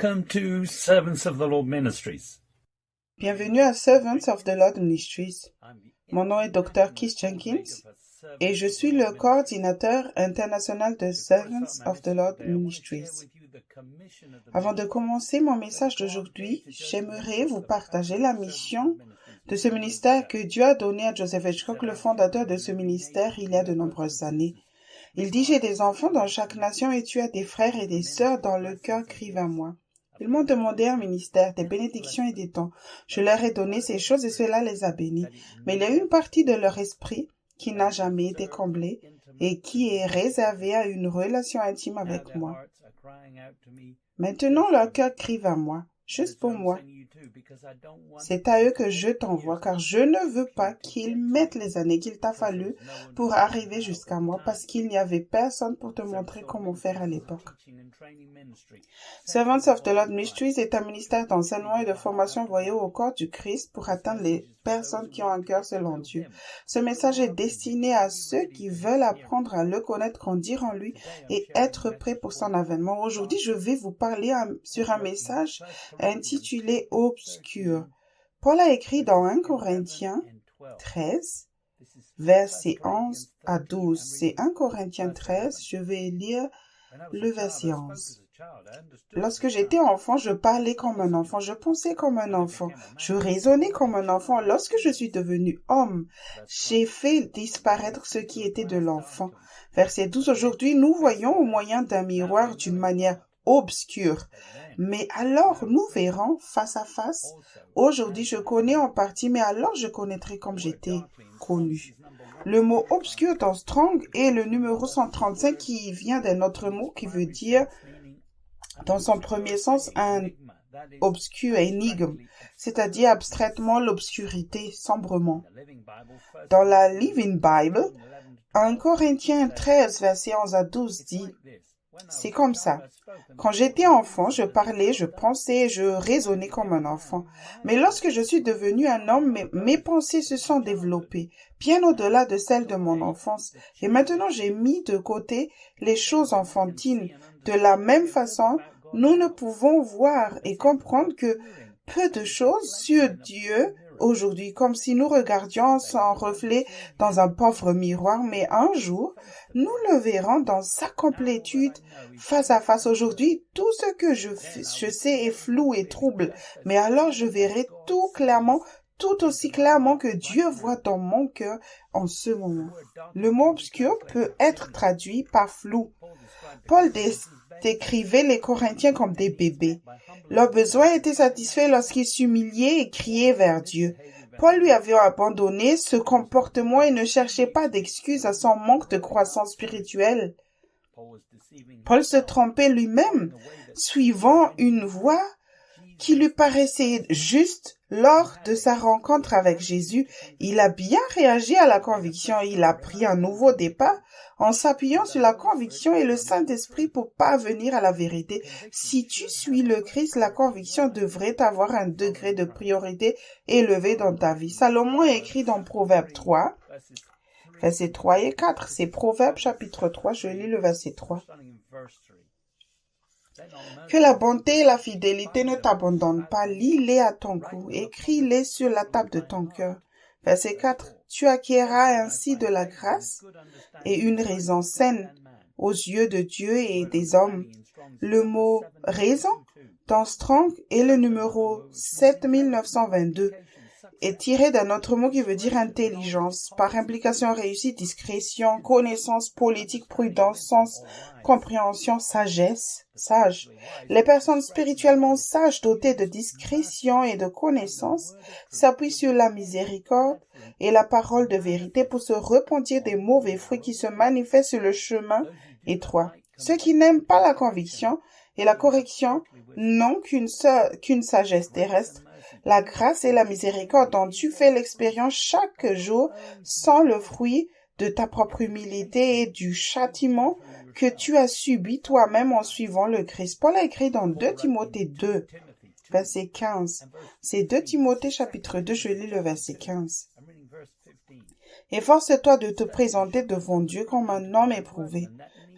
Welcome to Servants of the Lord Ministries. Bienvenue à Servants of the Lord Ministries. Mon nom est Dr. Keith Jenkins et je suis le coordinateur international de Servants of the Lord Ministries. Avant de commencer mon message d'aujourd'hui, j'aimerais vous partager la mission de ce ministère que Dieu a donné à Joseph Hitchcock, le fondateur de ce ministère, il y a de nombreuses années. Il dit, j'ai des enfants dans chaque nation et tu as des frères et des sœurs dans le cœur, crient à moi. Ils m'ont demandé un ministère, des bénédictions et des dons. Je leur ai donné ces choses et cela les a bénis. Mais il y a une partie de leur esprit qui n'a jamais été comblée et qui est réservée à une relation intime avec moi. Maintenant, leur cœur crie à moi, juste pour moi. C'est à eux que je t'envoie, car je ne veux pas qu'ils mettent les années qu'il t'a fallu pour arriver jusqu'à moi, parce qu'il n'y avait personne pour te montrer comment faire à l'époque. Servants of the Lord Ministries est un ministère d'enseignement et de formation voué au corps du Christ pour atteindre les personnes qui ont un cœur selon Dieu. Ce message est destiné à ceux qui veulent apprendre à le connaître, grandir en lui et être prêts pour son avènement. Aujourd'hui, je vais vous parler sur un message intitulé « Obscur ». Paul a écrit dans 1 Corinthiens 13, versets 11 à 12. C'est 1 Corinthiens 13, je vais lire le verset 11. Lorsque j'étais enfant, je parlais comme un enfant, je pensais comme un enfant, je raisonnais comme un enfant. Lorsque je suis devenu homme, j'ai fait disparaître ce qui était de l'enfant. Verset 12. Aujourd'hui, nous voyons au moyen d'un miroir d'une manière obscure. Mais alors, nous verrons face à face. Aujourd'hui, je connais en partie, mais alors je connaîtrai comme j'étais connu. Le mot obscur dans Strong est le numéro 135 qui vient d'un autre mot qui veut dire, dans son premier sens, un obscur énigme, c'est-à-dire abstraitement l'obscurité, sombrement. Dans la Living Bible, 1 Corinthiens 13, versets 11 à 12 dit, c'est comme ça. Quand j'étais enfant, je parlais, je pensais, je raisonnais comme un enfant. Mais lorsque je suis devenu un homme, mes pensées se sont développées, bien au-delà de celles de mon enfance. Et maintenant, j'ai mis de côté les choses enfantines. De la même façon, nous ne pouvons voir et comprendre que peu de choses sur Dieu aujourd'hui, comme si nous regardions son reflet dans un pauvre miroir, mais un jour, nous le verrons dans sa complétude, face à face. Aujourd'hui, tout ce que je sais est flou et trouble, mais alors je verrai tout clairement, tout aussi clairement que Dieu voit dans mon cœur en ce moment. Le mot obscur peut être traduit par flou. Paul décrivait les Corinthiens comme des bébés. Leurs besoins étaient satisfaits lorsqu'ils s'humiliaient et criaient vers Dieu. Paul lui avait abandonné ce comportement et ne cherchait pas d'excuses à son manque de croissance spirituelle. Paul se trompait lui-même, suivant une voie qui lui paraissait juste lors de sa rencontre avec Jésus. Il a bien réagi à la conviction. Il a pris un nouveau départ en s'appuyant sur la conviction et le Saint-Esprit pour parvenir à la vérité. Si tu suis le Christ, la conviction devrait avoir un degré de priorité élevé dans ta vie. Salomon a écrit dans Proverbe 3, versets 3 et 4. C'est Proverbe chapitre 3, je lis le verset 3. Que la bonté et la fidélité ne t'abandonnent pas, lis-les à ton cou, écris-les sur la table de ton cœur. Verset 4. Tu acquerras ainsi de la grâce et une raison saine aux yeux de Dieu et des hommes. Le mot raison dans Strong est le numéro 7922. Est tiré d'un autre mot qui veut dire intelligence, par implication réussie, discrétion, connaissance, politique, prudence, sens, compréhension, sagesse, sage. Les personnes spirituellement sages dotées de discrétion et de connaissance s'appuient sur la miséricorde et la parole de vérité pour se repentir des mauvais fruits qui se manifestent sur le chemin étroit. Ceux qui n'aiment pas la conviction et la correction n'ont qu'une sagesse terrestre. La grâce et la miséricorde dont tu fais l'expérience chaque jour sont le fruit de ta propre humilité et du châtiment que tu as subi toi-même en suivant le Christ. Paul a écrit dans 2 Timothée 2, verset 15. C'est 2 Timothée chapitre 2, je lis le verset 15. Efforce-toi de te présenter devant Dieu comme un homme éprouvé,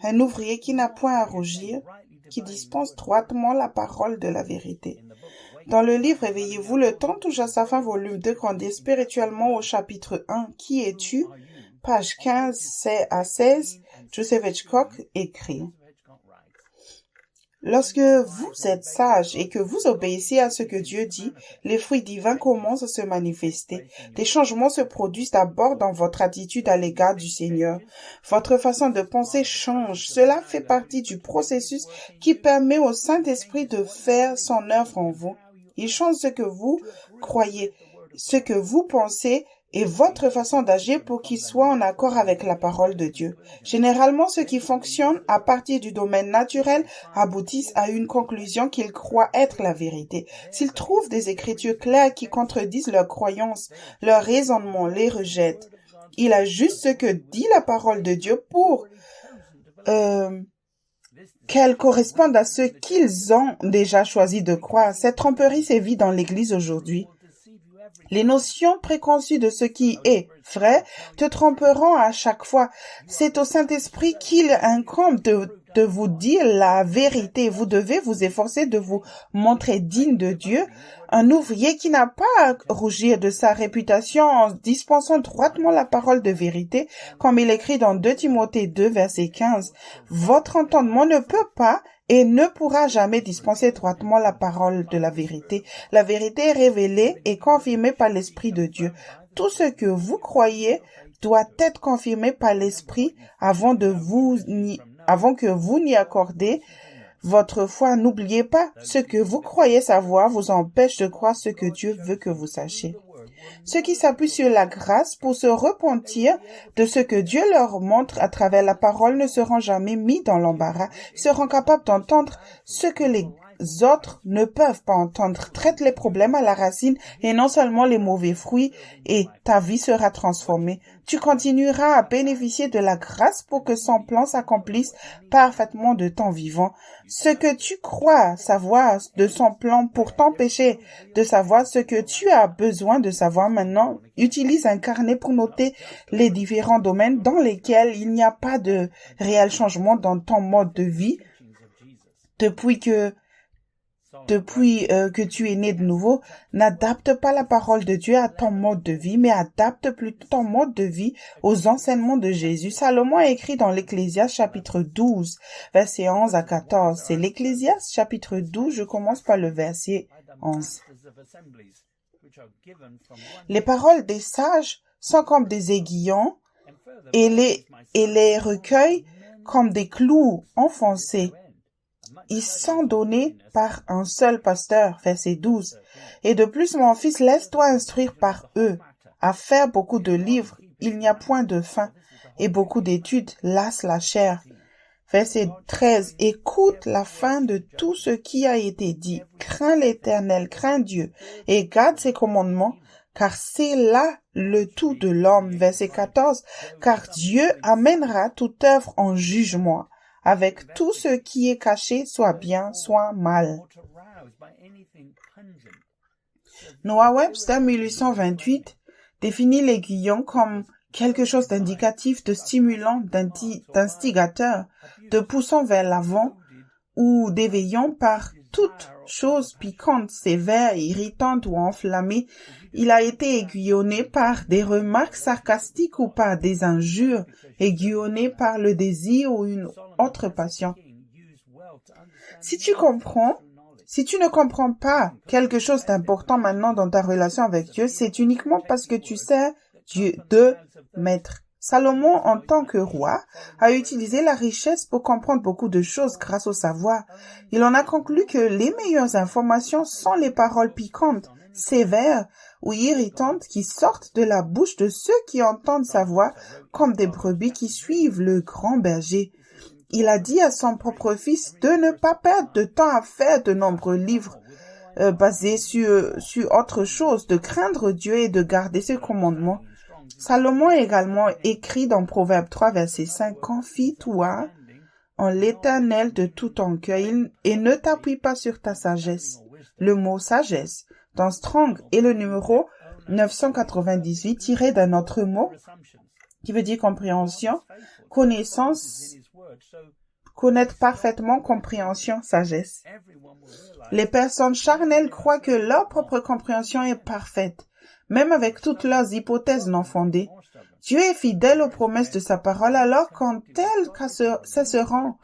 un ouvrier qui n'a point à rougir, qui dispense droitement la parole de la vérité. Dans le livre Réveillez-vous, le temps touche à sa fin, volume 2, Grandir spirituellement au chapitre 1. Qui es-tu? Page 15 à 16, Joseph Hitchcock écrit. Lorsque vous êtes sage et que vous obéissez à ce que Dieu dit, les fruits divins commencent à se manifester. Des changements se produisent d'abord dans votre attitude à l'égard du Seigneur. Votre façon de penser change. Cela fait partie du processus qui permet au Saint-Esprit de faire son œuvre en vous. Il change ce que vous croyez, ce que vous pensez et votre façon d'agir pour qu'il soit en accord avec la parole de Dieu. Généralement, ce qui fonctionne à partir du domaine naturel aboutissent à une conclusion qu'ils croient être la vérité. S'ils trouvent des écritures claires qui contredisent leurs croyances, leur raisonnement les rejette. Il ajustent ce que dit la parole de Dieu pour qu'elles correspondent à ce qu'ils ont déjà choisi de croire. Cette tromperie sévit dans l'Église aujourd'hui. Les notions préconçues de ce qui est vrai te tromperont à chaque fois. C'est au Saint-Esprit qu'il incombe de vous dire la vérité. Vous devez vous efforcer de vous montrer digne de Dieu, un ouvrier qui n'a pas à rougir de sa réputation en dispensant droitement la parole de vérité, comme il écrit dans 2 Timothée 2, verset 15. Votre entendement ne peut pas et ne pourra jamais dispenser droitement la parole de la vérité. La vérité est révélée et confirmée par l'Esprit de Dieu. Tout ce que vous croyez doit être confirmé par l'Esprit avant que vous n'y accordez votre foi. N'oubliez pas, ce que vous croyez savoir vous empêche de croire ce que Dieu veut que vous sachiez. Ceux qui s'appuient sur la grâce pour se repentir de ce que Dieu leur montre à travers la parole ne seront jamais mis dans l'embarras. Ils seront capables d'entendre ce que les autres ne peuvent pas entendre. Traite les problèmes à la racine et non seulement les mauvais fruits et ta vie sera transformée. Tu continueras à bénéficier de la grâce pour que son plan s'accomplisse parfaitement de ton vivant. Ce que tu crois savoir de son plan pour t'empêcher de savoir ce que tu as besoin de savoir maintenant, utilise un carnet pour noter les différents domaines dans lesquels il n'y a pas de réel changement dans ton mode de vie depuis que tu es né de nouveau. N'adapte pas la parole de Dieu à ton mode de vie, mais adapte plutôt ton mode de vie aux enseignements de Jésus. Salomon a écrit dans l'Ecclésiaste chapitre 12, versets 11 à 14. C'est l'Ecclésiaste chapitre 12, je commence par le verset 11. Les paroles des sages sont comme des aiguillons et les recueils comme des clous enfoncés. Ils sont donnés par un seul pasteur, verset 12. Et de plus, mon fils, laisse-toi instruire par eux. À faire beaucoup de livres, il n'y a point de fin, et beaucoup d'études lassent la chair. Verset 13. Écoute la fin de tout ce qui a été dit. Crains l'Éternel, crains Dieu, et garde ses commandements, car c'est là le tout de l'homme. Verset 14. Car Dieu amènera toute œuvre en jugement, avec tout ce qui est caché, soit bien, soit mal. Noah Webster, 1828, définit l'aiguillon comme quelque chose d'indicatif, de stimulant, d'instigateur, de poussant vers l'avant ou d'éveillant par toute chose piquante, sévère, irritante ou enflammée. Il a été aiguillonné par des remarques sarcastiques ou par des injures, aiguillonné par le désir ou une autre passion. Si tu ne comprends pas quelque chose d'important maintenant dans ta relation avec Dieu, c'est uniquement parce que tu sais Dieu de maître. Salomon, en tant que roi, a utilisé la richesse pour comprendre beaucoup de choses grâce au savoir. Il en a conclu que les meilleures informations sont les paroles piquantes, sévères ou irritantes qui sortent de la bouche de ceux qui entendent sa voix comme des brebis qui suivent le grand berger. Il a dit à son propre fils de ne pas perdre de temps à faire de nombreux livres basés sur autre chose, de craindre Dieu et de garder ses commandements. Salomon a également écrit dans Proverbe 3, verset 5, « Confie-toi en l'Éternel de tout ton cœur et ne t'appuie pas sur ta sagesse. » Le mot « sagesse » dans Strong est le numéro 998 tiré d'un autre mot qui veut dire compréhension, connaissance connaître parfaitement, compréhension, sagesse. Les personnes charnelles croient que leur propre compréhension est parfaite, même avec toutes leurs hypothèses non fondées. Dieu est fidèle aux promesses de sa parole, alors quand elles cesseront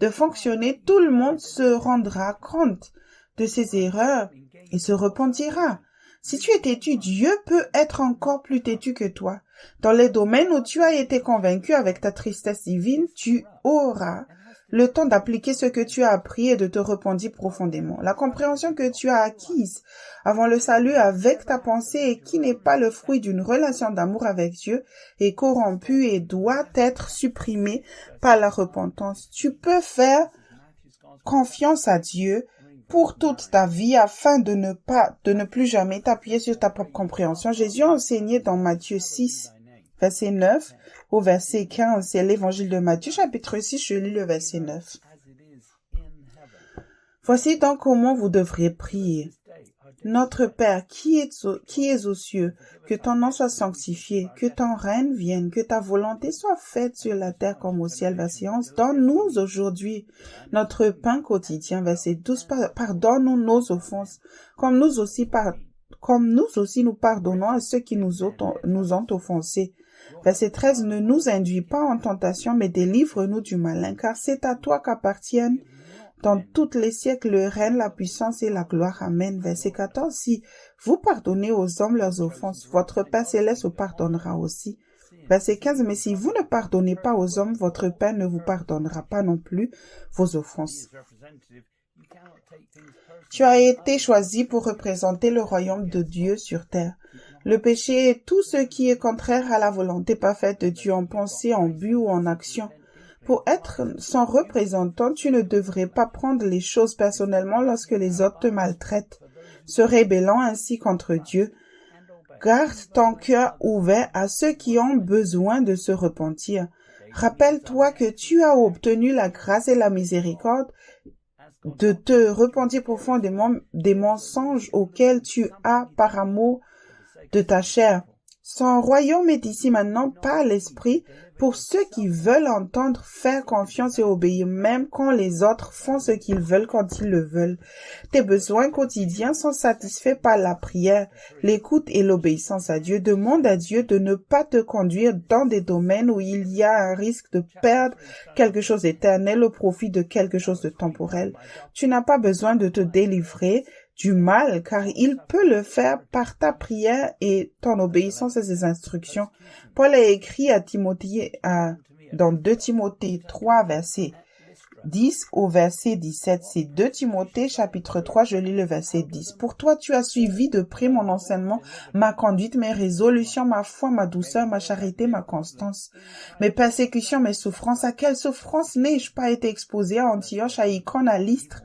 de fonctionner, tout le monde se rendra compte de ses erreurs et se repentira. Si tu es têtu, Dieu peut être encore plus têtu que toi. Dans les domaines où tu as été convaincu avec ta tristesse divine, tu auras le temps d'appliquer ce que tu as appris et de te repentir profondément. La compréhension que tu as acquise avant le salut avec ta pensée et qui n'est pas le fruit d'une relation d'amour avec Dieu est corrompue et doit être supprimée par la repentance. Tu peux faire confiance à Dieu pour toute ta vie afin de ne plus jamais t'appuyer sur ta propre compréhension. Jésus a enseigné dans Matthieu 6, verset 9 au verset 15. C'est l'évangile de Matthieu, chapitre 6, je lis le verset 9. Voici donc comment vous devriez prier. Notre Père, qui es aux cieux, que ton nom soit sanctifié, que ton règne vienne, que ta volonté soit faite sur la terre comme au ciel. Verset 11. Donne-nous aujourd'hui notre pain quotidien. Verset 12. Pardonne-nous nos offenses, comme nous aussi nous pardonnons à ceux qui nous ont offensés. Verset 13. Ne nous induis pas en tentation, mais délivre-nous du malin, car c'est à toi qu'appartiennent dans tous les siècles le règne, la puissance et la gloire. Amen. Verset 14. Si vous pardonnez aux hommes leurs offenses, votre Père céleste vous pardonnera aussi. Verset 15. Mais si vous ne pardonnez pas aux hommes, votre Père ne vous pardonnera pas non plus vos offenses. Tu as été choisi pour représenter le royaume de Dieu sur terre. Le péché est tout ce qui est contraire à la volonté parfaite de Dieu en pensée, en but ou en action. Pour être son représentant, tu ne devrais pas prendre les choses personnellement lorsque les autres te maltraitent, se rébellant ainsi contre Dieu. Garde ton cœur ouvert à ceux qui ont besoin de se repentir. Rappelle-toi que tu as obtenu la grâce et la miséricorde de te repentir profondément des mensonges auxquels tu as par amour de ta chair. Son royaume est ici maintenant par l'Esprit pour ceux qui veulent entendre, faire confiance et obéir, même quand les autres font ce qu'ils veulent quand ils le veulent. Tes besoins quotidiens sont satisfaits par la prière, l'écoute et l'obéissance à Dieu. Demande à Dieu de ne pas te conduire dans des domaines où il y a un risque de perdre quelque chose d'éternel au profit de quelque chose de temporel. Tu n'as pas besoin de te délivrer du mal, car il peut le faire par ta prière et ton obéissance à ses instructions. Paul a écrit à Timothée dans 2 Timothée 3, verset 10 au verset 17. C'est 2 Timothée, chapitre 3, je lis le verset 10. Pour toi, tu as suivi de près mon enseignement, ma conduite, mes résolutions, ma foi, ma douceur, ma charité, ma constance, mes persécutions, mes souffrances. À quelle souffrance n'ai-je pas été exposé à Antioche, à Icône, à Lystre?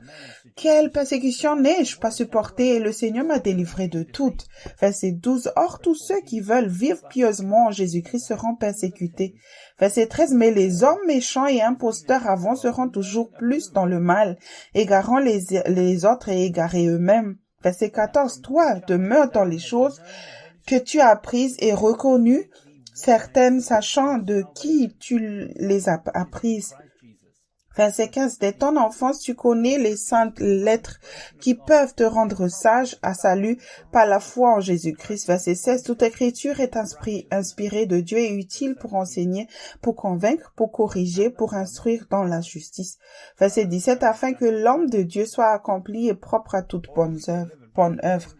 Quelle persécution n'ai-je pas supportée et le Seigneur m'a délivré de toutes. Verset 12. Or, tous ceux qui veulent vivre pieusement en Jésus-Christ seront persécutés. Verset 13. Mais les hommes méchants et imposteurs avanceront toujours plus dans le mal, égarant les autres et égarés eux-mêmes. Verset 14. Toi, demeure dans les choses que tu as apprises et reconnues, certaines sachant de qui tu les as apprises. Verset 15. Dès ton enfance, tu connais les saintes lettres qui peuvent te rendre sage à salut par la foi en Jésus-Christ. Verset 16. Toute écriture est inspirée de Dieu et utile pour enseigner, pour convaincre, pour corriger, pour instruire dans la justice. Verset 17. Afin que l'homme de Dieu soit accompli et propre à toute bonne œuvre.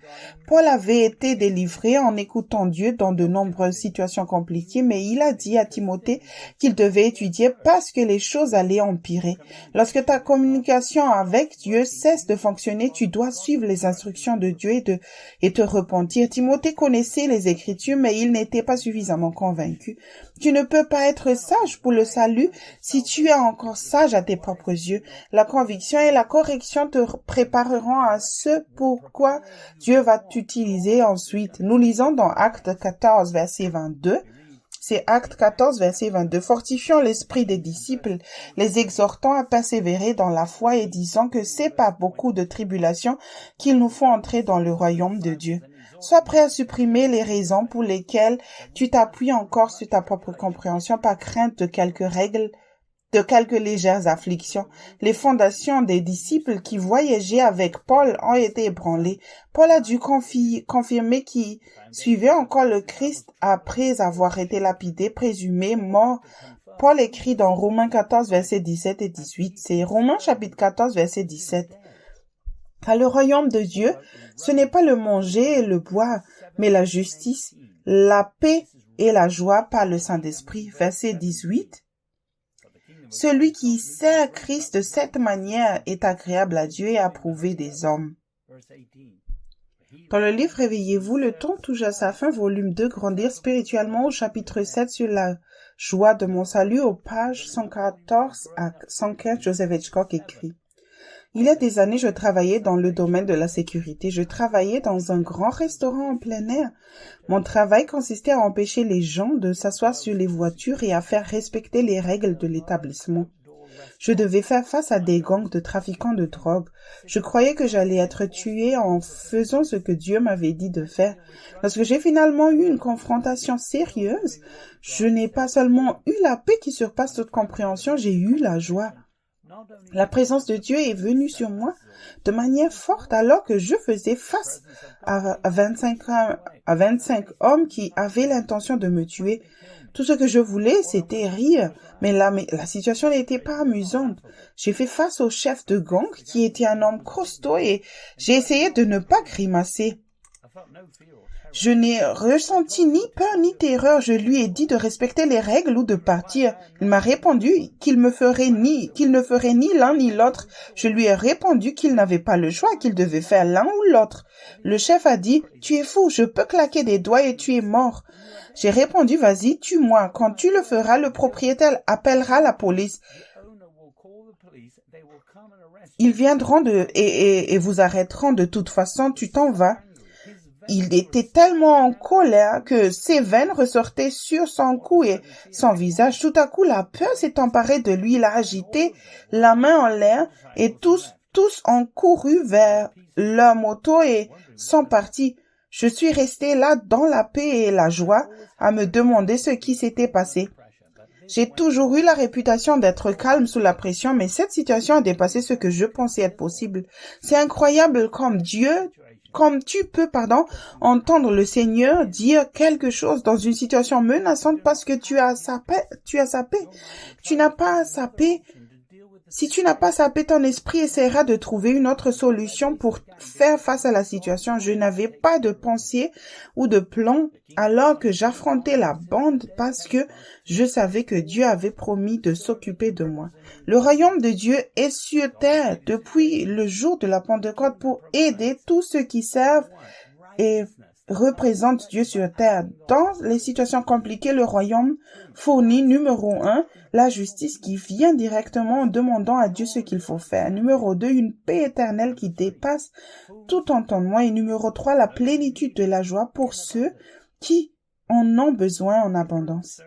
Paul avait été délivré en écoutant Dieu dans de nombreuses situations compliquées, mais il a dit à Timothée qu'il devait étudier parce que les choses allaient empirer. Lorsque ta communication avec Dieu cesse de fonctionner, tu dois suivre les instructions de Dieu et te repentir. Timothée connaissait les Écritures, mais il n'était pas suffisamment convaincu. Tu ne peux pas être sage pour le salut si tu es encore sage à tes propres yeux. La conviction et la correction te prépareront à ce pourquoi Dieu va t'utiliser ensuite. Nous lisons dans Actes 14, verset 22. C'est Actes 14, verset 22. Fortifiant l'esprit des disciples, les exhortant à persévérer dans la foi et disant que c'est par beaucoup de tribulations qu'il nous faut entrer dans le royaume de Dieu. Sois prêt à supprimer les raisons pour lesquelles tu t'appuies encore sur ta propre compréhension par crainte de quelques règles de quelques légères afflictions. Les fondations des disciples qui voyageaient avec Paul ont été ébranlées. Paul a dû confirmer qu'il suivait encore le Christ après avoir été lapidé, présumé mort. Paul écrit dans Romains 14, versets 17 et 18. C'est Romains chapitre 14, verset 17. Car le royaume de Dieu, ce n'est pas le manger et le boire, mais la justice, la paix et la joie par le Saint-Esprit. Verset 18. Celui qui sert Christ de cette manière est agréable à Dieu et approuvé des hommes. Dans le livre Réveillez-vous, le temps touche à sa fin, volume 2, Grandir spirituellement, au chapitre 7 sur la joie de mon salut, aux pages 114 à 115, Joseph Hitchcock écrit. Il y a des années, je travaillais dans le domaine de la sécurité. Je travaillais dans un grand restaurant en plein air. Mon travail consistait à empêcher les gens de s'asseoir sur les voitures et à faire respecter les règles de l'établissement. Je devais faire face à des gangs de trafiquants de drogue. Je croyais que j'allais être tué en faisant ce que Dieu m'avait dit de faire. Lorsque j'ai finalement eu une confrontation sérieuse, je n'ai pas seulement eu la paix qui surpasse toute compréhension, j'ai eu la joie. La présence de Dieu est venue sur moi de manière forte alors que je faisais face à 25 hommes qui avaient l'intention de me tuer. Tout ce que je voulais, c'était rire, mais la situation n'était pas amusante. J'ai fait face au chef de gang qui était un homme costaud et j'ai essayé de ne pas grimacer. Je n'ai ressenti ni peur ni terreur. Je lui ai dit de respecter les règles ou de partir. Il m'a répondu qu'il ne ferait ni l'un ni l'autre. Je lui ai répondu qu'il n'avait pas le choix, qu'il devait faire l'un ou l'autre. Le chef a dit, « Tu es fou, je peux claquer des doigts et tu es mort. » J'ai répondu, « Vas-y, tue-moi. Quand tu le feras, le propriétaire appellera la police. Ils viendront et vous arrêteront. De toute façon, tu t'en vas. » Il était tellement en colère que ses veines ressortaient sur son cou et son visage. Tout à coup, la peur s'est emparée de lui. Il a agité la main en l'air et tous ont couru vers leur moto et sont partis. Je suis resté là dans la paix et la joie à me demander ce qui s'était passé. J'ai toujours eu la réputation d'être calme sous la pression, mais cette situation a dépassé ce que je pensais être possible. C'est incroyable comme tu peux entendre le Seigneur dire quelque chose dans une situation menaçante parce que tu as sa paix. Tu n'as pas sa paix. Si tu n'as pas sa paix, ton esprit essaiera de trouver une autre solution pour faire face à la situation. Je n'avais pas de pensée ou de plan alors que j'affrontais la bande parce que je savais que Dieu avait promis de s'occuper de moi. Le royaume de Dieu est sur terre depuis le jour de la Pentecôte pour aider tous ceux qui servent et représentent Dieu sur terre. Dans les situations compliquées, le royaume fournit numéro 1, la justice qui vient directement en demandant à Dieu ce qu'il faut faire. Numéro 2, une paix éternelle qui dépasse tout entendement. Et numéro 3, la plénitude de la joie pour ceux qui en ont besoin en abondance.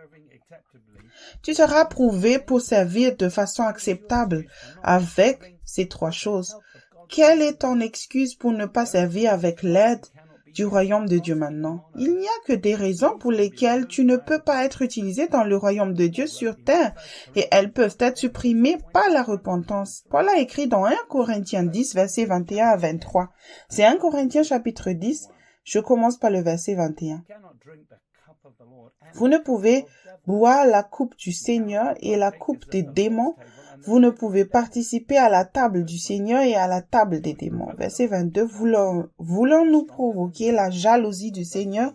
Tu seras approuvé pour servir de façon acceptable avec ces 3 choses. Quelle est ton excuse pour ne pas servir avec l'aide du royaume de Dieu maintenant? Il n'y a que des raisons pour lesquelles tu ne peux pas être utilisé dans le royaume de Dieu sur terre et elles peuvent être supprimées par la repentance. Paul a écrit dans 1 Corinthiens 10, versets 21 à 23. C'est 1 Corinthiens chapitre 10, je commence par le verset 21. Vous ne pouvez boire la coupe du Seigneur et la coupe des démons. Vous ne pouvez participer à la table du Seigneur et à la table des démons. Verset 22. Voulons-nous provoquer la jalousie du Seigneur?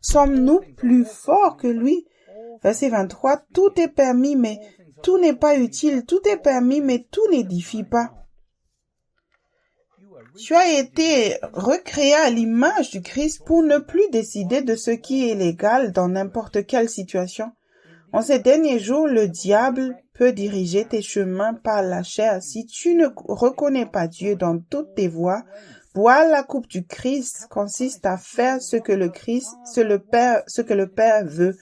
Sommes-nous plus forts que lui? Verset 23. Tout est permis, mais tout n'est pas utile. Tout est permis, mais tout n'édifie pas. Tu as été recréé à l'image du Christ pour ne plus décider de ce qui est légal dans n'importe quelle situation. En ces derniers jours, le diable peut diriger tes chemins par la chair. Si tu ne reconnais pas Dieu dans toutes tes voies, boire la coupe du Christ consiste à faire ce que le Père veut,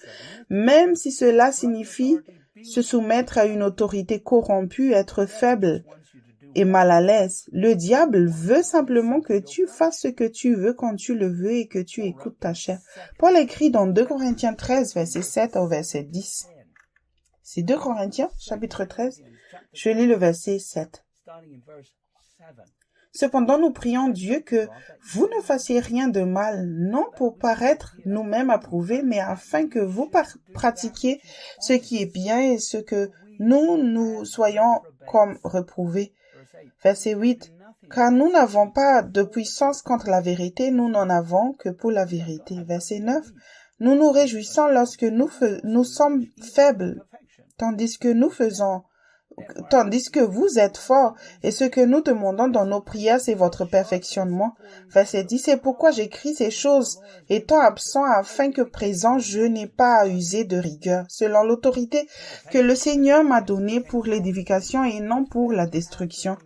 même si cela signifie se soumettre à une autorité corrompue, être faible et mal à l'aise. Le diable veut simplement que tu fasses ce que tu veux quand tu le veux et que tu écoutes ta chair. Paul écrit dans 2 Corinthiens 13, verset 7 au verset 10. C'est 2 Corinthiens, chapitre 13. Je lis le verset 7. Cependant, nous prions Dieu que vous ne fassiez rien de mal, non pour paraître nous-mêmes approuvés, mais afin que vous pratiquiez ce qui est bien et ce que nous soyons comme reprouvés. Verset 8. Car nous n'avons pas de puissance contre la vérité, nous n'en avons que pour la vérité. Verset 9. Nous nous réjouissons lorsque nous sommes faibles, tandis que vous êtes forts, et ce que nous demandons dans nos prières, c'est votre perfectionnement. Verset 10, c'est pourquoi j'écris ces choses, étant absent, afin que présent, je n'ai pas à user de rigueur, selon l'autorité que le Seigneur m'a donnée pour l'édification et non pour la destruction.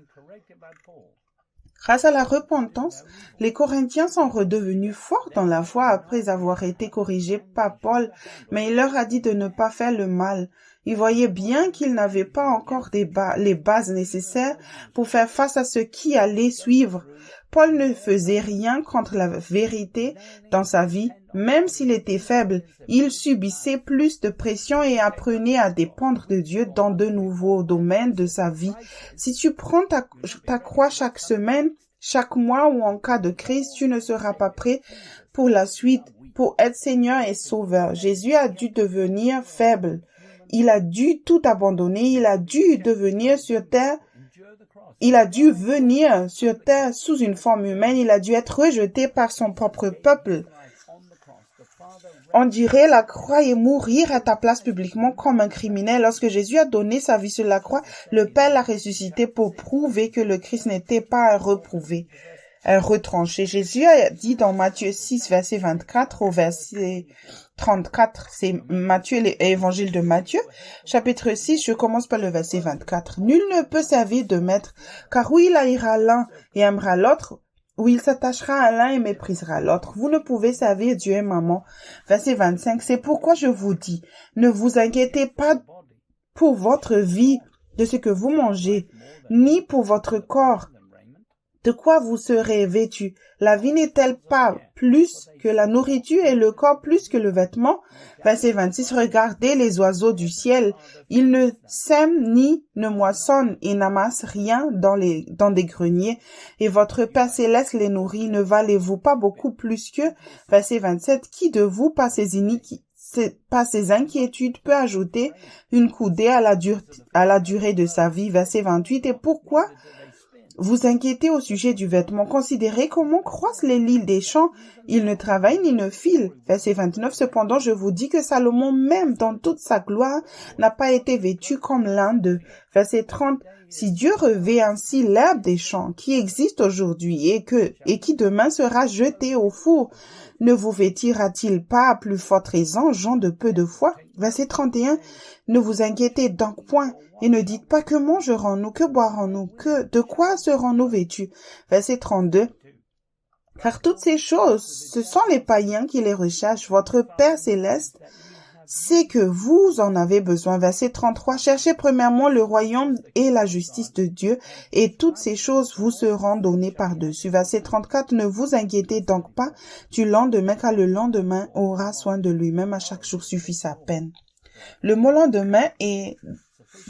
Grâce à la repentance, les Corinthiens sont redevenus forts dans la foi après avoir été corrigés par Paul, mais il leur a dit de ne pas faire le mal. Ils voyaient bien qu'ils n'avaient pas encore les bases nécessaires pour faire face à ce qui allait suivre. Paul ne faisait rien contre la vérité dans sa vie, même s'il était faible. Il subissait plus de pression et apprenait à dépendre de Dieu dans de nouveaux domaines de sa vie. Si tu prends ta croix chaque semaine, chaque mois ou en cas de crise, tu ne seras pas prêt pour la suite, pour être Seigneur et Sauveur. Jésus a dû devenir faible. Il a dû tout abandonner. Il a dû venir sur terre sous une forme humaine. Il a dû être rejeté par son propre peuple. Endurer la croix et mourir à ta place publiquement comme un criminel. Lorsque Jésus a donné sa vie sur la croix, le Père l'a ressuscité pour prouver que le Christ n'était pas un reprouvé, un retranché. Jésus a dit dans Matthieu 6, verset 24 au verset 34, c'est l'évangile de Matthieu, chapitre 6, je commence par le verset 24. Nul ne peut servir de maître, car où il haïra l'un et aimera l'autre, où il s'attachera à l'un et méprisera l'autre. Vous ne pouvez servir Dieu et maman. Verset 25, c'est pourquoi je vous dis, ne vous inquiétez pas pour votre vie de ce que vous mangez, ni pour votre corps, de quoi vous serez vêtus. La vie n'est-elle pas plus que la nourriture et le corps plus que le vêtement? Verset 26, regardez les oiseaux du ciel. Ils ne sèment ni ne moissonnent et n'amassent rien dans des greniers. Et votre Père céleste les nourrit. Ne valez-vous pas beaucoup plus que? Verset 27, qui de vous, par ses inquiétudes, peut ajouter une coudée à la durée de sa vie? Verset 28, et pourquoi vous inquiétez au sujet du vêtement? Considérez comment croissent les lys des champs. Ils ne travaillent ni ne filent. Verset 29. Cependant, je vous dis que Salomon, même dans toute sa gloire, n'a pas été vêtu comme l'un d'eux. Verset 30. Si Dieu revêt ainsi l'herbe des champs qui existe aujourd'hui et qui demain sera jeté au four, ne vous vêtira-t-il pas à plus forte raison, gens de peu de foi? Verset 31. Ne vous inquiétez donc point et ne dites pas que mangerons-nous, que boirons-nous, de quoi serons-nous vêtus? Verset 32. Car toutes ces choses, ce sont les païens qui les recherchent. Votre Père céleste sait que vous en avez besoin. Verset 33. Cherchez premièrement le royaume et la justice de Dieu, et toutes ces choses vous seront données par-dessus. Verset 34. Ne vous inquiétez donc pas du lendemain, car le lendemain aura soin de lui-même. À chaque jour suffit sa peine. Le mot lendemain est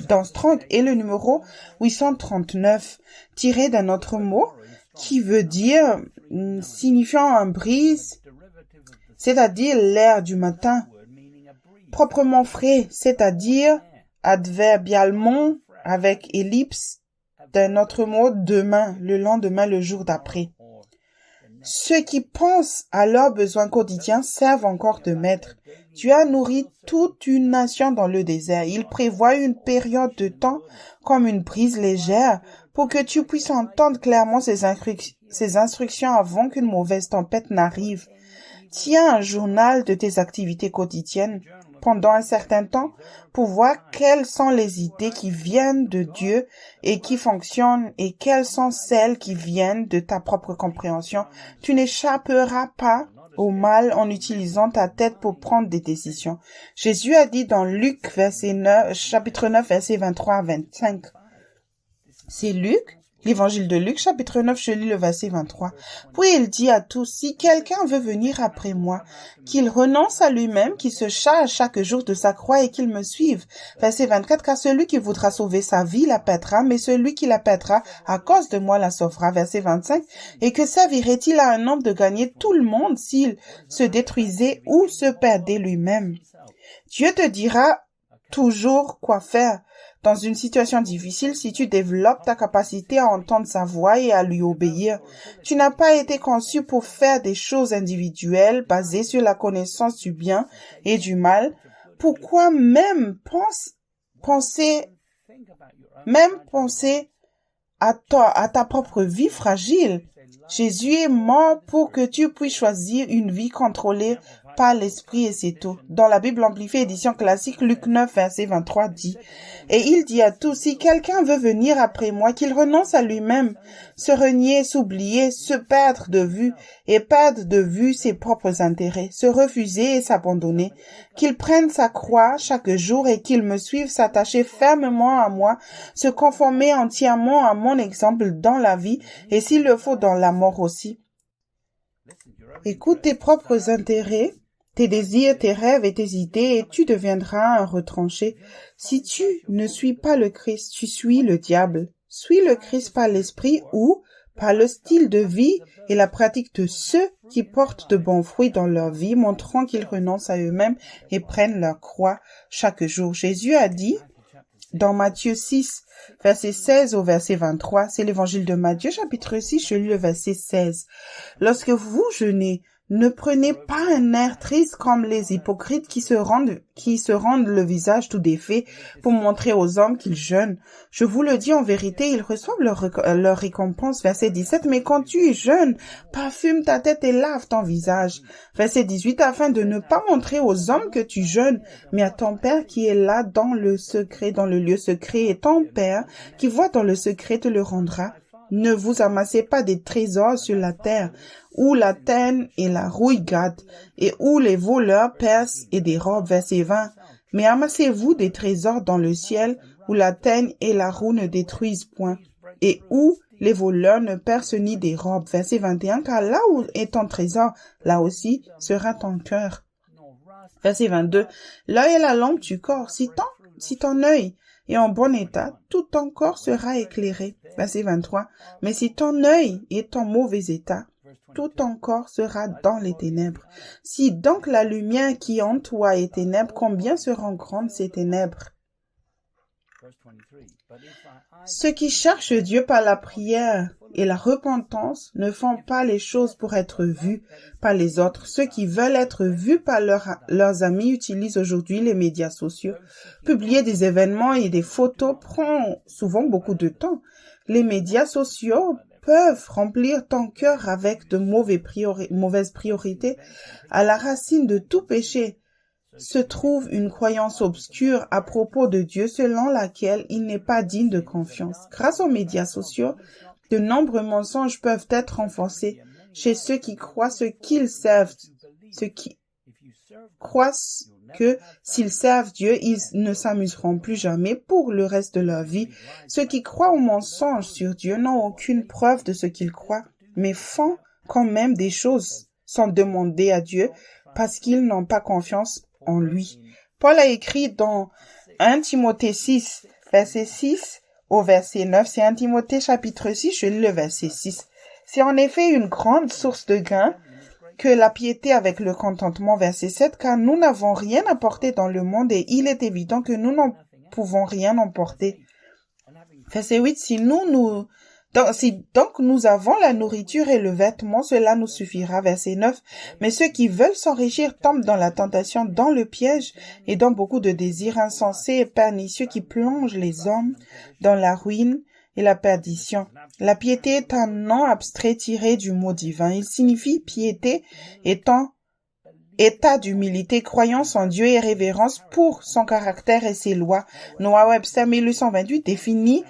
dans Strong et le numéro 839, tiré d'un autre mot qui veut dire, signifiant un brise, c'est-à-dire l'air du matin, proprement frais, c'est-à-dire adverbialement avec ellipse d'un autre mot demain, le lendemain, le jour d'après. Ceux qui pensent à leurs besoins quotidiens servent encore de maître. Dieu a nourri toute une nation dans le désert. Il prévoit une période de temps comme une brise légère pour que tu puisses entendre clairement ses instructions avant qu'une mauvaise tempête n'arrive. Tiens un journal de tes activités quotidiennes pendant un certain temps pour voir quelles sont les idées qui viennent de Dieu et qui fonctionnent et quelles sont celles qui viennent de ta propre compréhension. Tu n'échapperas pas au mal en utilisant ta tête pour prendre des décisions. Jésus a dit dans Luc chapitre 9, versets 23 à 25. C'est Luc L'évangile de Luc, chapitre 9, je lis le verset 23. Puis il dit à tous, si quelqu'un veut venir après moi, qu'il renonce à lui-même, qu'il se charge chaque jour de sa croix et qu'il me suive. Verset 24, car celui qui voudra sauver sa vie la perdra, mais celui qui la perdra à cause de moi la sauvera. Verset 25, et que servirait-il à un homme de gagner tout le monde s'il se détruisait ou se perdait lui-même? Dieu te dira toujours quoi faire. Dans une situation difficile, si tu développes ta capacité à entendre sa voix et à lui obéir, tu n'as pas été conçu pour faire des choses individuelles basées sur la connaissance du bien et du mal. Pourquoi penser à ta propre vie fragile? Jésus est mort pour que tu puisses choisir une vie contrôlée par l'esprit et c'est tout. Dans la Bible amplifiée édition classique, Luc 9, verset 23 dit, « Et il dit à tous, si quelqu'un veut venir après moi, qu'il renonce à lui-même, se renier, s'oublier, se perdre de vue et perdre de vue ses propres intérêts, se refuser et s'abandonner, qu'il prenne sa croix chaque jour et qu'il me suive, s'attacher fermement à moi, se conformer entièrement à mon exemple dans la vie et s'il le faut dans la mort aussi. » Écoute tes propres intérêts, tes désirs, tes rêves et tes idées et tu deviendras un retranché. Si tu ne suis pas le Christ, tu suis le diable. Suis le Christ par l'esprit ou par le style de vie et la pratique de ceux qui portent de bons fruits dans leur vie, montrant qu'ils renoncent à eux-mêmes et prennent leur croix chaque jour. Jésus a dit dans Matthieu 6, verset 16 au verset 23, c'est l'évangile de Matthieu, chapitre 6, je lis le verset 16. Lorsque vous jeûnez, ne prenez pas un air triste comme les hypocrites qui se rendent le visage tout défait pour montrer aux hommes qu'ils jeûnent. Je vous le dis en vérité, ils reçoivent leur récompense. Verset 17, mais quand tu jeûnes, parfume ta tête et lave ton visage. Verset 18, afin de ne pas montrer aux hommes que tu jeûnes, mais à ton Père qui est là dans le secret, dans le lieu secret, et ton Père qui voit dans le secret te le rendra. Ne vous amassez pas des trésors sur la terre, où la teigne et la rouille gâtent, et où les voleurs percent et dérobent. Verset 20. Mais amassez-vous des trésors dans le ciel, où la teigne et la roue ne détruisent point, et où les voleurs ne percent ni dérobent. Verset 21. Car là où est ton trésor, là aussi sera ton cœur. Verset 22. L'œil est la lampe du corps. Si ton œil est en bon état, tout ton corps sera éclairé. Verset 23. Mais si ton œil est en mauvais état, tout ton corps sera dans les ténèbres. Si donc la lumière qui en toi est ténèbre, combien seront grandes ces ténèbres? Ceux qui cherchent Dieu par la prière et la repentance ne font pas les choses pour être vus par les autres. Ceux qui veulent être vus par leurs amis utilisent aujourd'hui les médias sociaux. Publier des événements et des photos prend souvent beaucoup de temps. Les médias sociaux peuvent remplir ton cœur avec de mauvaises priorités. À la racine de tout péché se trouve une croyance obscure à propos de Dieu selon laquelle il n'est pas digne de confiance. Grâce aux médias sociaux, de nombreux mensonges peuvent être renforcés chez ceux qui croient que s'ils servent Dieu, ils ne s'amuseront plus jamais pour le reste de leur vie. Ceux qui croient aux mensonges sur Dieu n'ont aucune preuve de ce qu'ils croient, mais font quand même des choses sans demander à Dieu parce qu'ils n'ont pas confiance en lui. Paul a écrit dans 1 Timothée 6, verset 6 au verset 9, c'est 1 Timothée chapitre 6, je lis le verset 6. C'est en effet une grande source de gain que la piété avec le contentement, verset 7, car nous n'avons rien apporté dans le monde et il est évident que nous n'en pouvons rien emporter. Verset 8, si donc nous avons la nourriture et le vêtement, cela nous suffira. Verset 9, mais ceux qui veulent s'enrichir tombent dans la tentation, dans le piège et dans beaucoup de désirs insensés et pernicieux qui plongent les hommes dans la ruine et la perdition. La piété est un nom abstrait tiré du mot divin. Il signifie piété étant état d'humilité, croyance en Dieu et révérence pour son caractère et ses lois. Noah Webster 1828 définit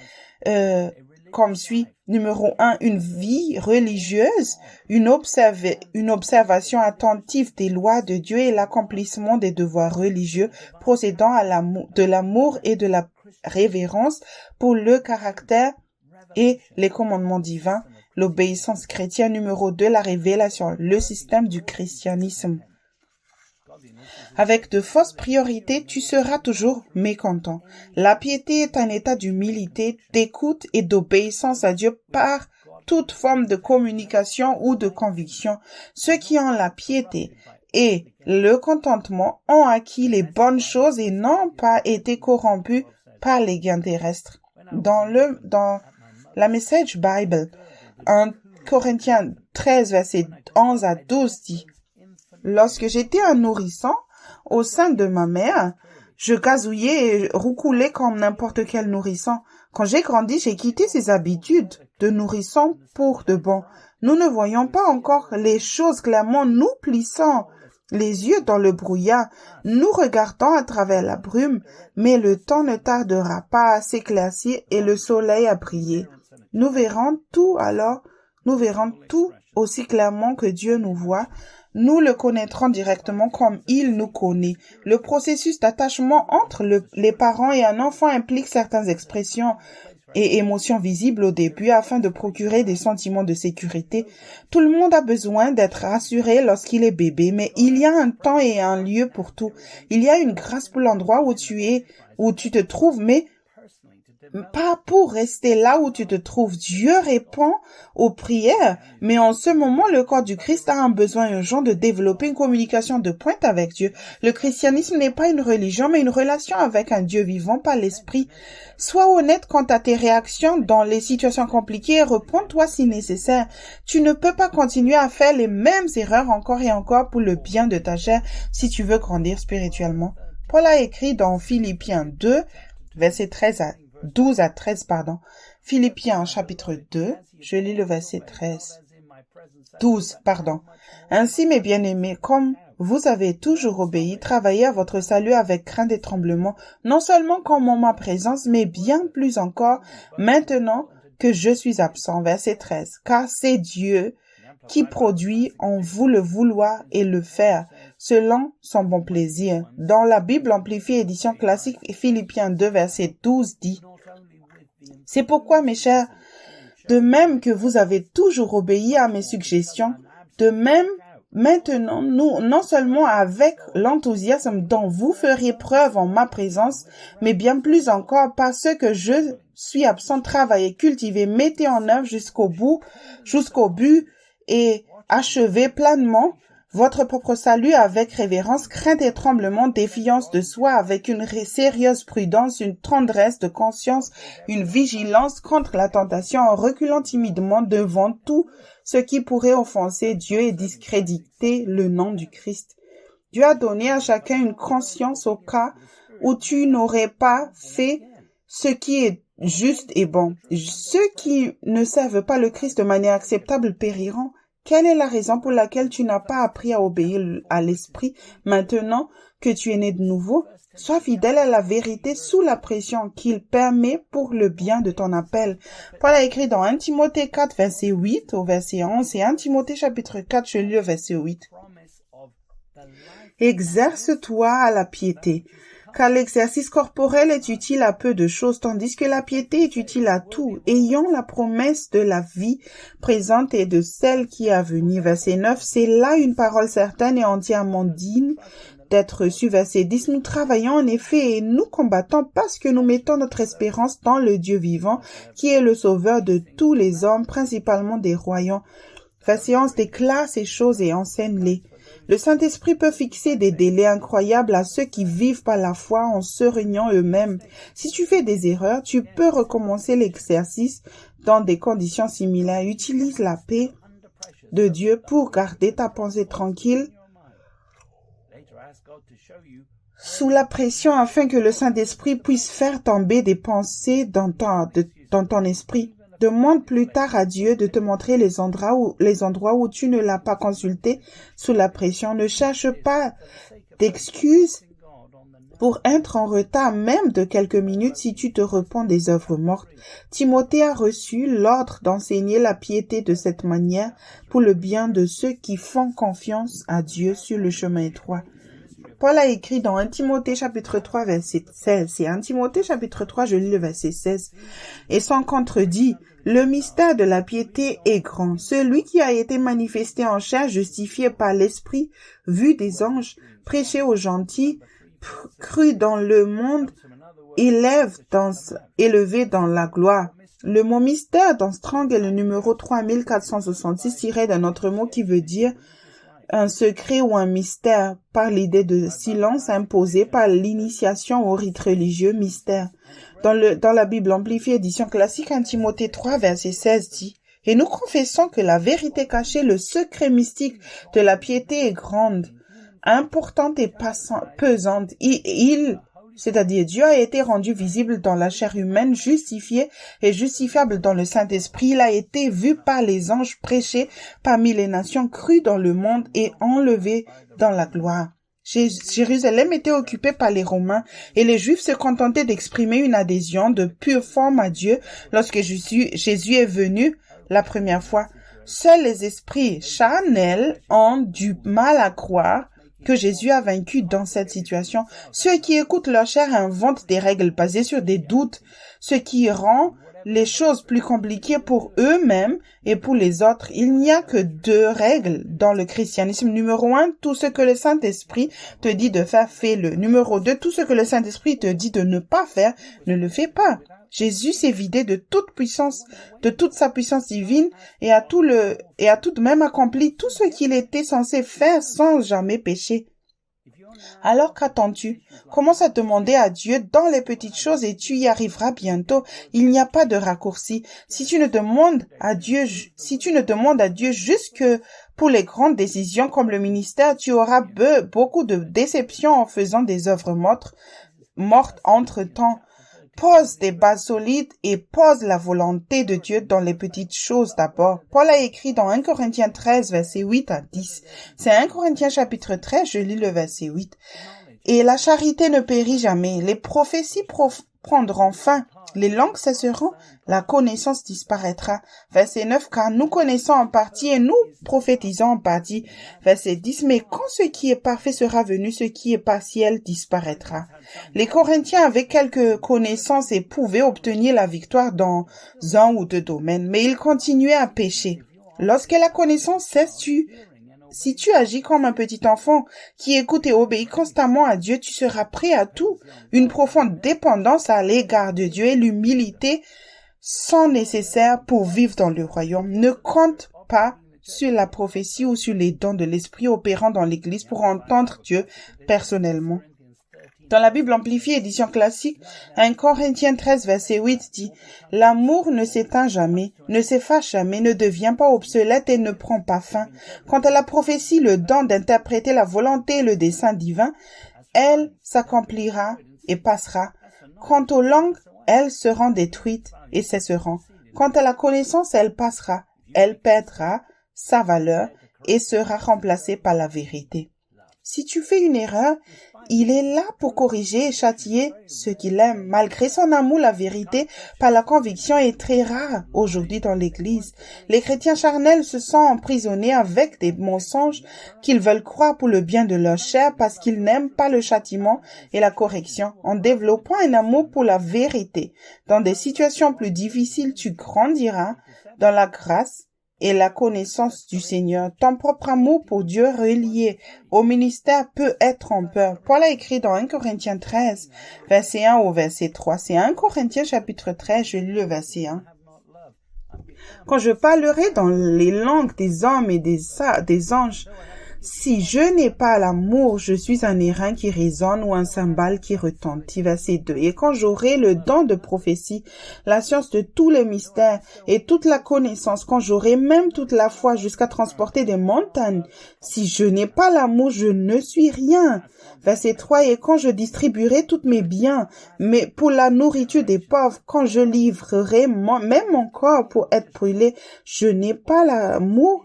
comme suit. Numéro 1, une vie religieuse, une observation attentive des lois de Dieu et l'accomplissement des devoirs religieux procédant de l'amour et de la révérence pour le caractère et les commandements divins, l'obéissance chrétienne. Numéro 2, la révélation, le système du christianisme. Avec de fausses priorités, tu seras toujours mécontent. La piété est un état d'humilité, d'écoute et d'obéissance à Dieu par toute forme de communication ou de conviction. Ceux qui ont la piété et le contentement ont acquis les bonnes choses et n'ont pas été corrompus par les gains terrestres. Dans la Message Bible, 1 Corinthiens 13, versets 11 à 12 dit « Lorsque j'étais un nourrisson au sein de ma mère, je gazouillais et roucoulais comme n'importe quel nourrisson. Quand j'ai grandi, j'ai quitté ces habitudes de nourrisson pour de bon. Nous ne voyons pas encore les choses clairement, nous plissons les yeux dans le brouillard, nous regardons à travers la brume, mais le temps ne tardera pas à s'éclaircir et le soleil à briller. Nous verrons tout aussi clairement que Dieu nous voit. Nous le connaîtrons directement comme il nous connaît. Le processus d'attachement entre les parents et un enfant implique certaines expressions et émotions visibles au début afin de procurer des sentiments de sécurité. Tout le monde a besoin d'être rassuré lorsqu'il est bébé, mais il y a un temps et un lieu pour tout. Il y a une grâce pour l'endroit où tu te trouves, mais pas pour rester là où tu te trouves. Dieu répond aux prières, mais en ce moment, le corps du Christ a un besoin urgent de développer une communication de pointe avec Dieu. Le christianisme n'est pas une religion, mais une relation avec un Dieu vivant par l'Esprit. Sois honnête quant à tes réactions dans les situations compliquées et réponds-toi si nécessaire. Tu ne peux pas continuer à faire les mêmes erreurs encore et encore pour le bien de ta chair si tu veux grandir spirituellement. Paul a écrit dans Philippiens 2, verset 12 à 13, Philippiens chapitre 2, je lis le verset 12. Ainsi, mes bien-aimés, comme vous avez toujours obéi, travaillez à votre salut avec crainte et tremblement, non seulement comme en ma présence, mais bien plus encore maintenant que je suis absent. Verset 13. Car c'est Dieu qui produit en vous le vouloir et le faire, selon son bon plaisir. Dans la Bible amplifiée édition classique, Philippiens 2, verset 12 dit « C'est pourquoi, mes chers, de même que vous avez toujours obéi à mes suggestions, de même, maintenant, non seulement avec l'enthousiasme dont vous feriez preuve en ma présence, mais bien plus encore parce que je suis absent, travaillez, cultivez, mettez en œuvre jusqu'au but et achevez pleinement votre propre salut avec révérence, crainte et tremblement, défiance de soi, avec une sérieuse prudence, une tendresse de conscience, une vigilance contre la tentation, en reculant timidement devant tout ce qui pourrait offenser Dieu et discréditer le nom du Christ. Dieu a donné à chacun une conscience au cas où tu n'aurais pas fait ce qui est juste et bon. Ceux qui ne servent pas le Christ de manière acceptable périront. Quelle est la raison pour laquelle tu n'as pas appris à obéir à l'Esprit maintenant que tu es né de nouveau? Sois fidèle à la vérité sous la pression qu'il permet pour le bien de ton appel. Paul a écrit dans 1 Timothée 4, verset 8 au verset 11 et 1 Timothée chapitre 4, je lis le verset 8. Exerce-toi à la piété, car l'exercice corporel est utile à peu de choses, tandis que la piété est utile à tout, ayant la promesse de la vie présente et de celle qui est à venir. Verset 9, c'est là une parole certaine et entièrement digne d'être reçue. Verset 10, nous travaillons en effet et nous combattons parce que nous mettons notre espérance dans le Dieu vivant, qui est le sauveur de tous les hommes, principalement des royaumes. Verset 11, déclare ces choses et enseigne-les. Le Saint-Esprit peut fixer des délais incroyables à ceux qui vivent par la foi en se régnant eux-mêmes. Si tu fais des erreurs, tu peux recommencer l'exercice dans des conditions similaires. Utilise la paix de Dieu pour garder ta pensée tranquille sous la pression afin que le Saint-Esprit puisse faire tomber des pensées dans ton esprit. Demande plus tard à Dieu de te montrer les endroits où tu ne l'as pas consulté sous la pression. Ne cherche pas d'excuses pour être en retard même de quelques minutes si tu te repens des œuvres mortes. Timothée a reçu l'ordre d'enseigner la piété de cette manière pour le bien de ceux qui font confiance à Dieu sur le chemin étroit. Paul a écrit dans 1 Timothée chapitre 3 verset 16. Et 1 Timothée chapitre 3, je lis le verset 16. Et sans contredit, Le mystère de la piété est grand. Celui qui a été manifesté en chair, justifié par l'Esprit, vu des anges, prêché aux gentils, cru dans le monde, élevé dans la gloire. Le mot mystère dans Strong est le numéro 3466 tiré d'un autre mot qui veut dire un secret ou un mystère, par l'idée de silence imposé par l'initiation au rite religieux mystère. Dans la Bible amplifiée édition classique, 1 Timothée 3, verset 16 dit « Et nous confessons que la vérité cachée, le secret mystique de la piété est grande, importante et pesante. C'est-à-dire Dieu a été rendu visible dans la chair humaine, justifié et justifiable dans le Saint-Esprit. Il a été vu par les anges, prêché parmi les nations, cru dans le monde et enlevé dans la gloire. Jérusalem était occupée par les Romains et les Juifs se contentaient d'exprimer une adhésion de pure forme à Dieu lorsque Jésus est venu la première fois. Seuls les esprits charnels ont du mal à croire que Jésus a vaincu dans cette situation. Ceux qui écoutent leur chair inventent des règles basées sur des doutes, ce qui rend les choses plus compliquées pour eux-mêmes et pour les autres. Il n'y a que 2 règles dans le christianisme. Numéro 1, tout ce que le Saint-Esprit te dit de faire, fais-le. Numéro 2, tout ce que le Saint-Esprit te dit de ne pas faire, ne le fais pas. Jésus s'est vidé de toute puissance, de toute sa puissance divine et a tout de même accompli tout ce qu'il était censé faire sans jamais pécher. Alors qu'attends-tu? Commence à demander à Dieu dans les petites choses et tu y arriveras bientôt. Il n'y a pas de raccourci. Si tu ne demandes à Dieu juste que pour les grandes décisions comme le ministère, tu auras beaucoup de déceptions en faisant des œuvres mortes entre-temps. Pose des bases solides et pose la volonté de Dieu dans les petites choses d'abord. Paul a écrit dans 1 Corinthiens 13, verset 8 à 10. C'est 1 Corinthiens chapitre 13, je lis le verset 8. Et la charité ne périt jamais. Les prophéties prendront fin. Les langues cesseront. La connaissance disparaîtra. Verset 9, car nous connaissons en partie et nous prophétisons en partie. Verset 10, mais quand ce qui est parfait sera venu, ce qui est partiel disparaîtra. Les Corinthiens avaient quelques connaissances et pouvaient obtenir la victoire dans 1 ou 2 domaines, mais ils continuaient à pécher. Lorsque la connaissance cesse, si tu agis comme un petit enfant qui écoute et obéit constamment à Dieu, tu seras prêt à tout. Une profonde dépendance à l'égard de Dieu et l'humilité sont nécessaires pour vivre dans le royaume. Ne compte pas sur la prophétie ou sur les dons de l'Esprit opérant dans l'Église pour entendre Dieu personnellement. Dans la Bible amplifiée édition classique, 1 Corinthiens 13, verset 8 dit « L'amour ne s'éteint jamais, ne s'efface jamais, ne devient pas obsolète et ne prend pas fin. Quant à la prophétie, le don d'interpréter la volonté et le dessein divin, elle s'accomplira et passera. Quant aux langues, elles seront détruites et cesseront. Quant à la connaissance, elle passera, elle perdra sa valeur et sera remplacée par la vérité. » Si tu fais une erreur, il est là pour corriger et châtier ceux qu'il aime. Malgré son amour, la vérité, par la conviction, est très rare aujourd'hui dans l'Église. Les chrétiens charnels se sont emprisonnés avec des mensonges qu'ils veulent croire pour le bien de leur chair parce qu'ils n'aiment pas le châtiment et la correction. En développant un amour pour la vérité, dans des situations plus difficiles, tu grandiras dans la grâce et la connaissance du Seigneur. Ton propre amour pour Dieu relié au ministère peut être trompeur. Paul a écrit dans 1 Corinthiens 13, verset 1 au verset 3. C'est 1 Corinthiens chapitre 13, je lis le verset 1. Quand je parlerai dans les langues des hommes et des anges, si je n'ai pas l'amour, je suis un airain qui résonne ou un cymbale qui retentit. Verset 2. Et quand j'aurai le don de prophétie, la science de tous les mystères et toute la connaissance, quand j'aurai même toute la foi jusqu'à transporter des montagnes, si je n'ai pas l'amour, je ne suis rien. Verset 3. Et quand je distribuerai tous mes biens, mais pour la nourriture des pauvres, quand je livrerai même mon corps pour être brûlé, je n'ai pas l'amour.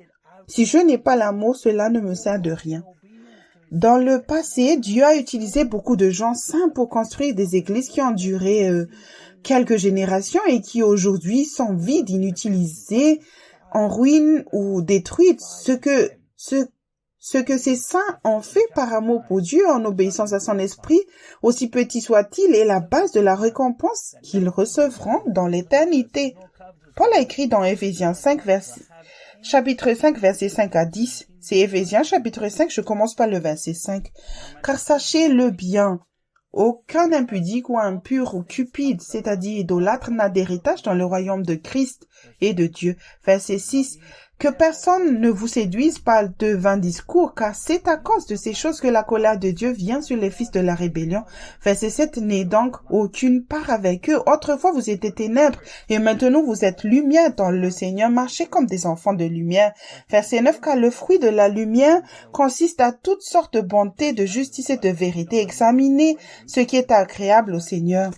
Si je n'ai pas l'amour, cela ne me sert de rien. Dans le passé, Dieu a utilisé beaucoup de gens saints pour construire des églises qui ont duré quelques générations et qui aujourd'hui sont vides, inutilisées, en ruine ou détruites. Ce que ces saints ont fait par amour pour Dieu en obéissance à son esprit, aussi petit soit-il, est la base de la récompense qu'ils recevront dans l'éternité. Paul a écrit dans Éphésiens 5, chapitre 5, verset 5 à 10. C'est Éphésiens, chapitre 5, je commence par le verset 5. Car sachez-le bien, aucun impudique ou impur ou cupide, c'est-à-dire idolâtre, n'a d'héritage dans le royaume de Christ et de Dieu. Verset 6. Que personne ne vous séduise par de vains discours, car c'est à cause de ces choses que la colère de Dieu vient sur les fils de la rébellion. Verset 7. N'ayez donc aucune part avec eux. Autrefois vous étiez ténèbres, et maintenant vous êtes lumière dans le Seigneur. Marchez comme des enfants de lumière. Verset 9. Car le fruit de la lumière consiste à toutes sortes de bonté, de justice et de vérité. Examinez ce qui est agréable au Seigneur.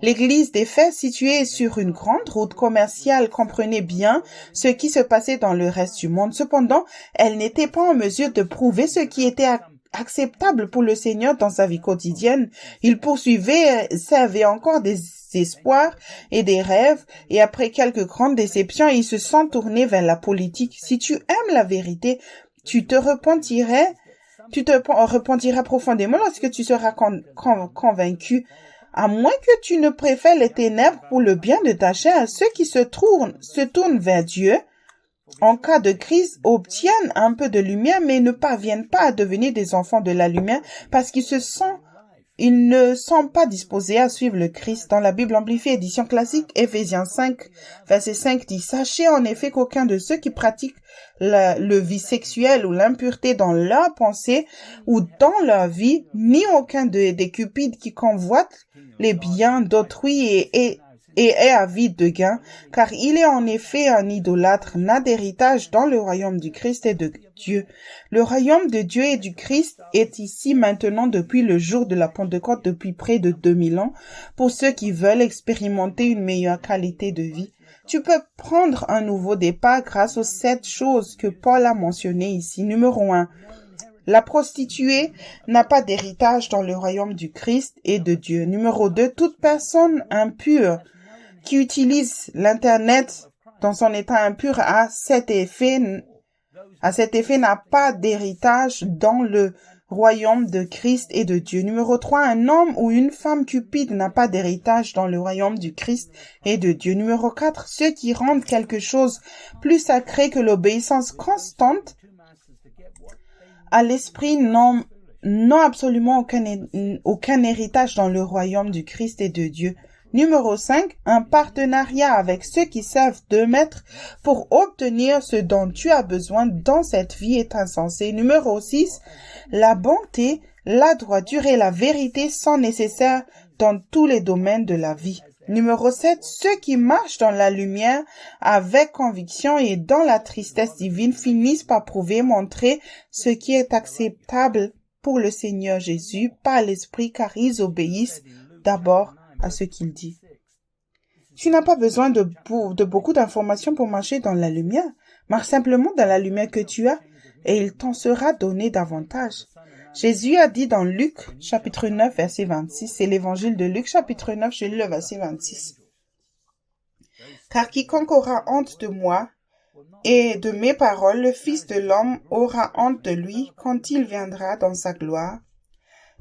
L'église d'Éphèse, située sur une grande route commerciale, comprenait bien ce qui se passait dans le reste du monde. Cependant, elle n'était pas en mesure de prouver ce qui était acceptable pour le Seigneur dans sa vie quotidienne. Il poursuivait, servait encore des espoirs et des rêves, et après quelques grandes déceptions, il se sent tourné vers la politique. Si tu aimes la vérité, tu te repentiras profondément lorsque tu seras convaincu. À moins que tu ne préfères les ténèbres pour le bien de ta chair, ceux qui se tournent vers Dieu, en cas de crise, obtiennent un peu de lumière, mais ne parviennent pas à devenir des enfants de la lumière parce qu'ils ne sont pas disposés à suivre le Christ. Dans la Bible amplifiée édition classique, Éphésiens 5, verset 5 dit « Sachez en effet qu'aucun de ceux qui pratiquent le vice sexuel ou l'impureté dans leurs pensées ou dans leur vie, ni aucun des cupides qui convoitent les biens d'autrui et est avide de gain, car il est en effet un idolâtre, n'a d'héritage dans le royaume du Christ et de Dieu. Le royaume de Dieu et du Christ est ici maintenant depuis le jour de la Pentecôte, depuis près de 2000 ans, pour ceux qui veulent expérimenter une meilleure qualité de vie. Tu peux prendre un nouveau départ grâce aux 7 choses que Paul a mentionnées ici. Numéro 1. La prostituée n'a pas d'héritage dans le royaume du Christ et de Dieu. Numéro 2. Toute personne impure qui utilise l'Internet dans son état impur à cet effet n'a pas d'héritage dans le royaume de Christ et de Dieu. Numéro 3, un homme ou une femme cupide n'a pas d'héritage dans le royaume du Christ et de Dieu. Numéro 4, ceux qui rendent quelque chose plus sacré que l'obéissance constante à l'esprit n'ont absolument aucun héritage dans le royaume du Christ et de Dieu. Numéro 5, un partenariat avec ceux qui servent de maître pour obtenir ce dont tu as besoin dans cette vie est insensé. Numéro 6, la bonté, la droiture et la vérité sont nécessaires dans tous les domaines de la vie. Numéro 7, ceux qui marchent dans la lumière avec conviction et dans la tristesse divine finissent par montrer ce qui est acceptable pour le Seigneur Jésus par l'Esprit car ils obéissent d'abord à ce qu'il dit. Tu n'as pas besoin de beaucoup d'informations pour marcher dans la lumière. Marche simplement dans la lumière que tu as et il t'en sera donné davantage. Jésus a dit dans Luc, chapitre 9, verset 26, c'est l'évangile de Luc, chapitre 9, je lis le verset 26. Car quiconque aura honte de moi et de mes paroles, le Fils de l'homme aura honte de lui quand il viendra dans sa gloire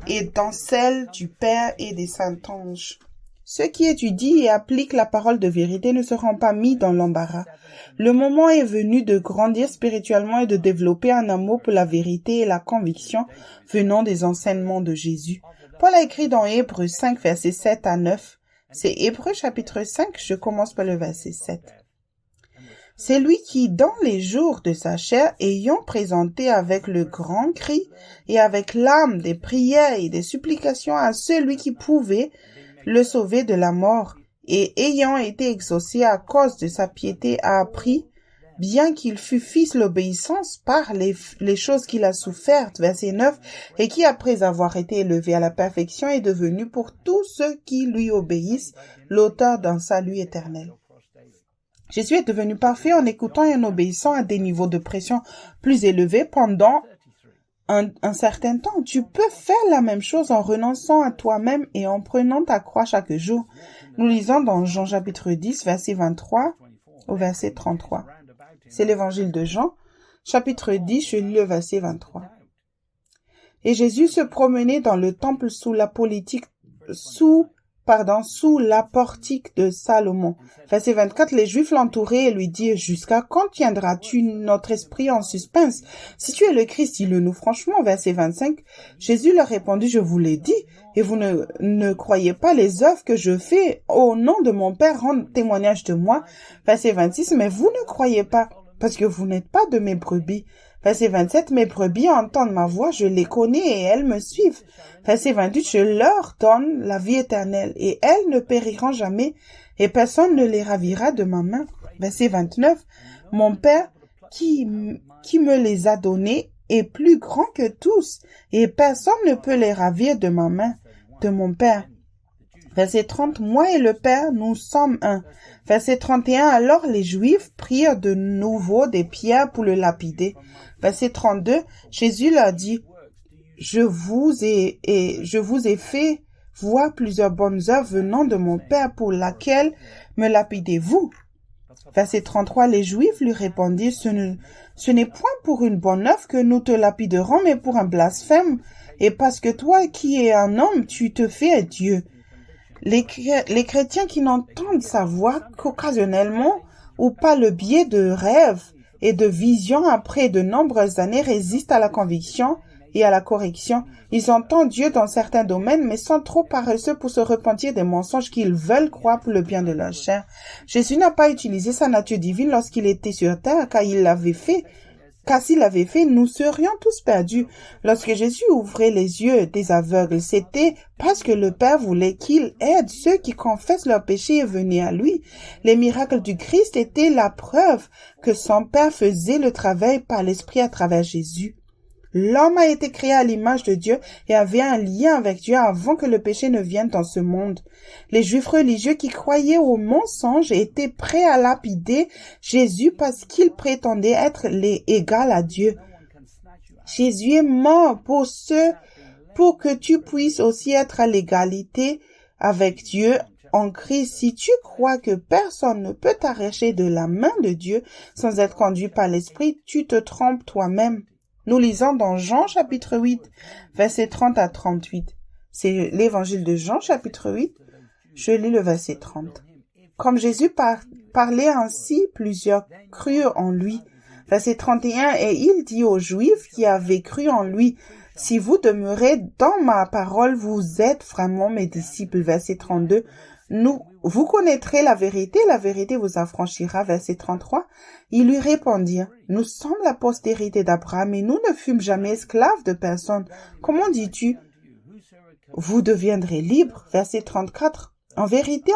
et dans celle du Père et des saints anges. Ceux qui étudient et appliquent la parole de vérité ne seront pas mis dans l'embarras. Le moment est venu de grandir spirituellement et de développer un amour pour la vérité et la conviction venant des enseignements de Jésus. Paul a écrit dans Hébreux 5, versets 7 à 9. C'est Hébreux chapitre 5, je commence par le verset 7. C'est lui qui, dans les jours de sa chair, ayant présenté avec le grand cri et avec l'âme des prières et des supplications à celui qui pouvait le sauver de la mort, et ayant été exaucé à cause de sa piété, a appris, bien qu'il fût fils l'obéissance par les choses qu'il a souffertes, verset 9, et qui, après avoir été élevé à la perfection, est devenu pour tous ceux qui lui obéissent l'auteur d'un salut éternel. Jésus est devenu parfait en écoutant et en obéissant à des niveaux de pression plus élevés pendant un certain temps. Tu peux faire la même chose en renonçant à toi-même et en prenant ta croix chaque jour. Nous lisons dans Jean chapitre 10, verset 23 au verset 33. C'est l'évangile de Jean, chapitre 10, je lis le verset 23. Et Jésus se promenait dans le temple sous sous la portique de Salomon. Verset 24, les Juifs l'entouraient et lui dirent, jusqu'à quand tiendras-tu notre esprit en suspense? Si tu es le Christ, dis-le-nous franchement. Verset 25, Jésus leur répondit, je vous l'ai dit, et vous ne croyez pas les œuvres que je fais au nom de mon Père rendent témoignage de moi. Verset 26, mais vous ne croyez pas, parce que vous n'êtes pas de mes brebis. Verset 27, mes brebis entendent ma voix, je les connais et elles me suivent. Verset 28, je leur donne la vie éternelle et elles ne périront jamais et personne ne les ravira de ma main. Verset 29, mon Père qui me les a donnés est plus grand que tous et personne ne peut les ravir de ma main, de mon Père. Verset 30, moi et le Père, nous sommes un. Verset 31, alors les Juifs prirent de nouveau des pierres pour le lapider. Verset 32, Jésus leur dit, je vous ai fait voir plusieurs bonnes œuvres venant de mon Père pour laquelle me lapidez-vous. Verset 33, les Juifs lui répondirent, ce n'est point pour une bonne œuvre que nous te lapiderons, mais pour un blasphème, et parce que toi qui es un homme, tu te fais Dieu. Les chrétiens qui n'entendent sa voix qu'occasionnellement ou par le biais de rêves et de visions après de nombreuses années résistent à la conviction et à la correction. Ils entendent Dieu dans certains domaines, mais sont trop paresseux pour se repentir des mensonges qu'ils veulent croire pour le bien de leur chair. Jésus n'a pas utilisé sa nature divine lorsqu'il était sur terre, car s'il l'avait fait, nous serions tous perdus. Lorsque Jésus ouvrait les yeux des aveugles, c'était parce que le Père voulait qu'il aide ceux qui confessent leurs péchés et venaient à lui. Les miracles du Christ étaient la preuve que son Père faisait le travail par l'Esprit à travers Jésus. L'homme a été créé à l'image de Dieu et avait un lien avec Dieu avant que le péché ne vienne dans ce monde. Les Juifs religieux qui croyaient aux mensonges étaient prêts à lapider Jésus parce qu'il prétendait être égal à Dieu. Jésus est mort pour que tu puisses aussi être à l'égalité avec Dieu en Christ. Si tu crois que personne ne peut t'arracher de la main de Dieu sans être conduit par l'Esprit, tu te trompes toi-même. Nous lisons dans Jean chapitre 8, versets 30 à 38. C'est l'évangile de Jean chapitre 8. Je lis le verset 30. Comme Jésus parlait ainsi, plusieurs crurent en lui. Verset 31, et il dit aux Juifs qui avaient cru en lui, si vous demeurez dans ma parole, vous êtes vraiment mes disciples. Verset 32, vous connaîtrez la vérité vous affranchira. Verset 33, ils lui répondirent, nous sommes la postérité d'Abraham et nous ne fûmes jamais esclaves de personne. Comment dis-tu, vous deviendrez libres? Verset 34, en vérité,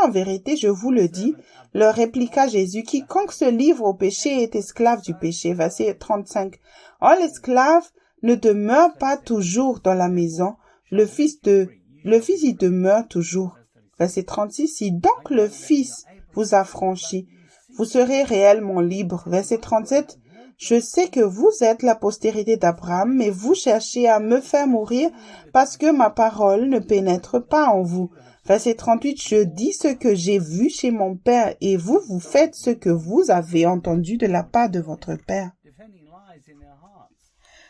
je vous le dis, leur répliqua Jésus, quiconque se livre au péché est esclave du péché. Verset 35, or l'esclave ne demeure pas toujours dans la maison, le fils y demeure toujours. Verset 36, si donc le Fils vous affranchit, vous serez réellement libre. Verset 37, je sais que vous êtes la postérité d'Abraham, mais vous cherchez à me faire mourir parce que ma parole ne pénètre pas en vous. Verset 38, je dis ce que j'ai vu chez mon Père et vous faites ce que vous avez entendu de la part de votre Père.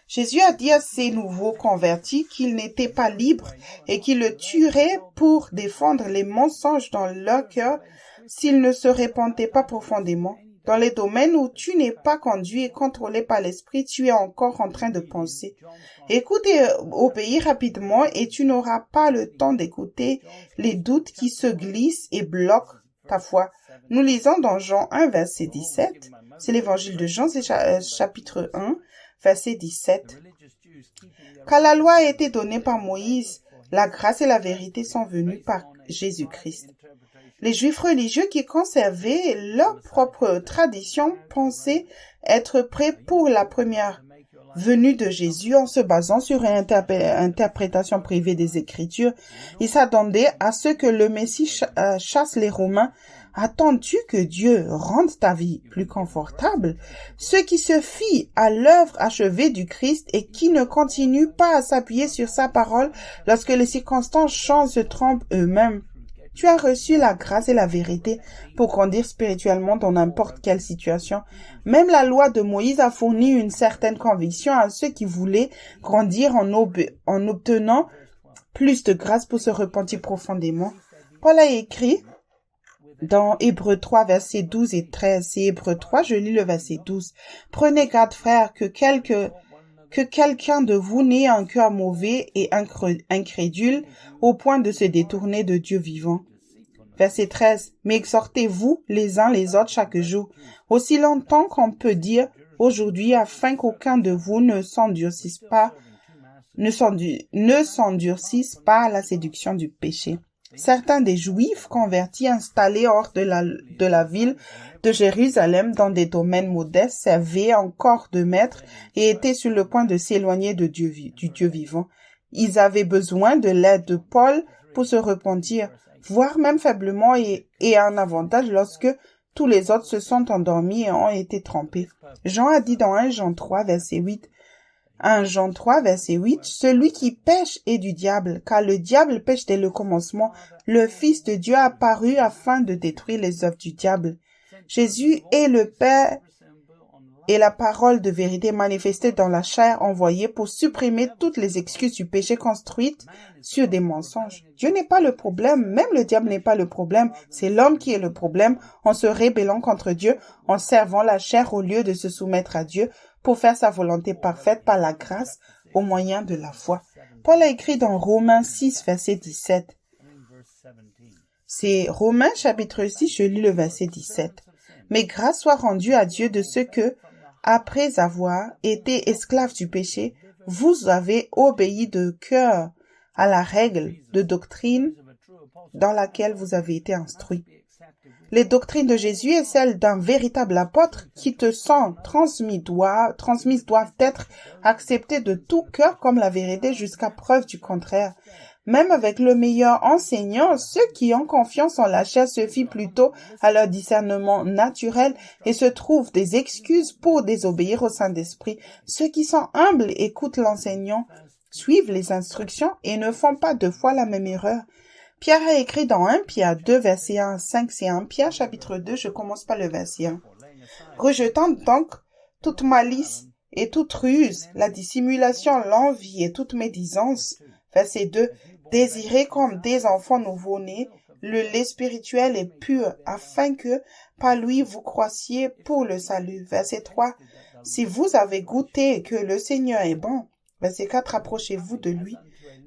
Jésus a dit à ces nouveaux convertis qu'ils n'étaient pas libres et qu'ils le tueraient pour défendre les mensonges dans leur cœur s'ils ne se repentaient pas profondément. Dans les domaines où tu n'es pas conduit et contrôlé par l'Esprit, tu es encore en train de penser. Écoute et obéis rapidement et tu n'auras pas le temps d'écouter les doutes qui se glissent et bloquent ta foi. Nous lisons dans Jean 1, verset 17. C'est l'évangile de Jean, c'est chapitre 1. Verset 17. Quand la loi a été donnée par Moïse, la grâce et la vérité sont venues par Jésus-Christ. Les Juifs religieux qui conservaient leur propre tradition pensaient être prêts pour la première venue de Jésus en se basant sur une interprétation privée des Écritures. Ils s'attendaient à ce que le Messie chasse les Romains. Attends-tu que Dieu rende ta vie plus confortable? Ceux qui se fient à l'œuvre achevée du Christ et qui ne continuent pas à s'appuyer sur sa parole lorsque les circonstances changent se trompent eux-mêmes. Tu as reçu la grâce et la vérité pour grandir spirituellement dans n'importe quelle situation. Même la loi de Moïse a fourni une certaine conviction à ceux qui voulaient grandir en obtenant plus de grâce pour se repentir profondément. Paul a écrit dans Hébreux 3, versets 12 et 13. C'est Hébreux 3, je lis le verset 12. « Prenez garde, frères, que quelqu'un de vous n'ait un cœur mauvais et incrédule au point de se détourner de Dieu vivant. » Verset 13. « Mais exhortez-vous les uns les autres chaque jour, aussi longtemps qu'on peut dire aujourd'hui, afin qu'aucun de vous ne s'endurcisse pas à la séduction du péché. » Certains des Juifs convertis installés hors de la ville de Jérusalem dans des domaines modestes servaient encore de maîtres et étaient sur le point de s'éloigner du Dieu vivant. Ils avaient besoin de l'aide de Paul pour se repentir, voire même faiblement et un avantage lorsque tous les autres se sont endormis et ont été trempés. Jean a dit dans 1 Jean 3, verset 8, 1 Jean 3, verset 8, « Celui qui pêche est du diable, car le diable pêche dès le commencement. Le Fils de Dieu a apparu afin de détruire les œuvres du diable. » Jésus est le Père et la parole de vérité manifestée dans la chair envoyée pour supprimer toutes les excuses du péché construites sur des mensonges. Dieu n'est pas le problème, même le diable n'est pas le problème, c'est l'homme qui est le problème en se rébellant contre Dieu, en servant la chair au lieu de se soumettre à Dieu pour faire sa volonté parfaite par la grâce au moyen de la foi. Paul a écrit dans Romains 6, verset 17. C'est Romains chapitre 6, je lis le verset 17. « Mais grâce soit rendue à Dieu de ce que, après avoir été esclaves du péché, vous avez obéi de cœur à la règle de doctrine dans laquelle vous avez été instruits. Les doctrines de Jésus et celles d'un véritable apôtre qui te sont transmises doivent être acceptées de tout cœur comme la vérité jusqu'à preuve du contraire. Même avec le meilleur enseignant, ceux qui ont confiance en la chair se fient plutôt à leur discernement naturel et se trouvent des excuses pour désobéir au Saint-Esprit. Ceux qui sont humbles écoutent l'enseignant, suivent les instructions et ne font pas deux fois la même erreur. Pierre a écrit dans 1 Pierre 2, verset 1 à 5, c'est 1 Pierre chapitre 2, je commence par le verset 1. « Rejetant donc toute malice et toute ruse, la dissimulation, l'envie et toute médisance. » Verset 2. « Désirez comme des enfants nouveau-nés le lait spirituel et pur, afin que par lui vous croissiez pour le salut. » Verset 3. « Si vous avez goûté que le Seigneur est bon. » Verset 4. « Approchez-vous de lui,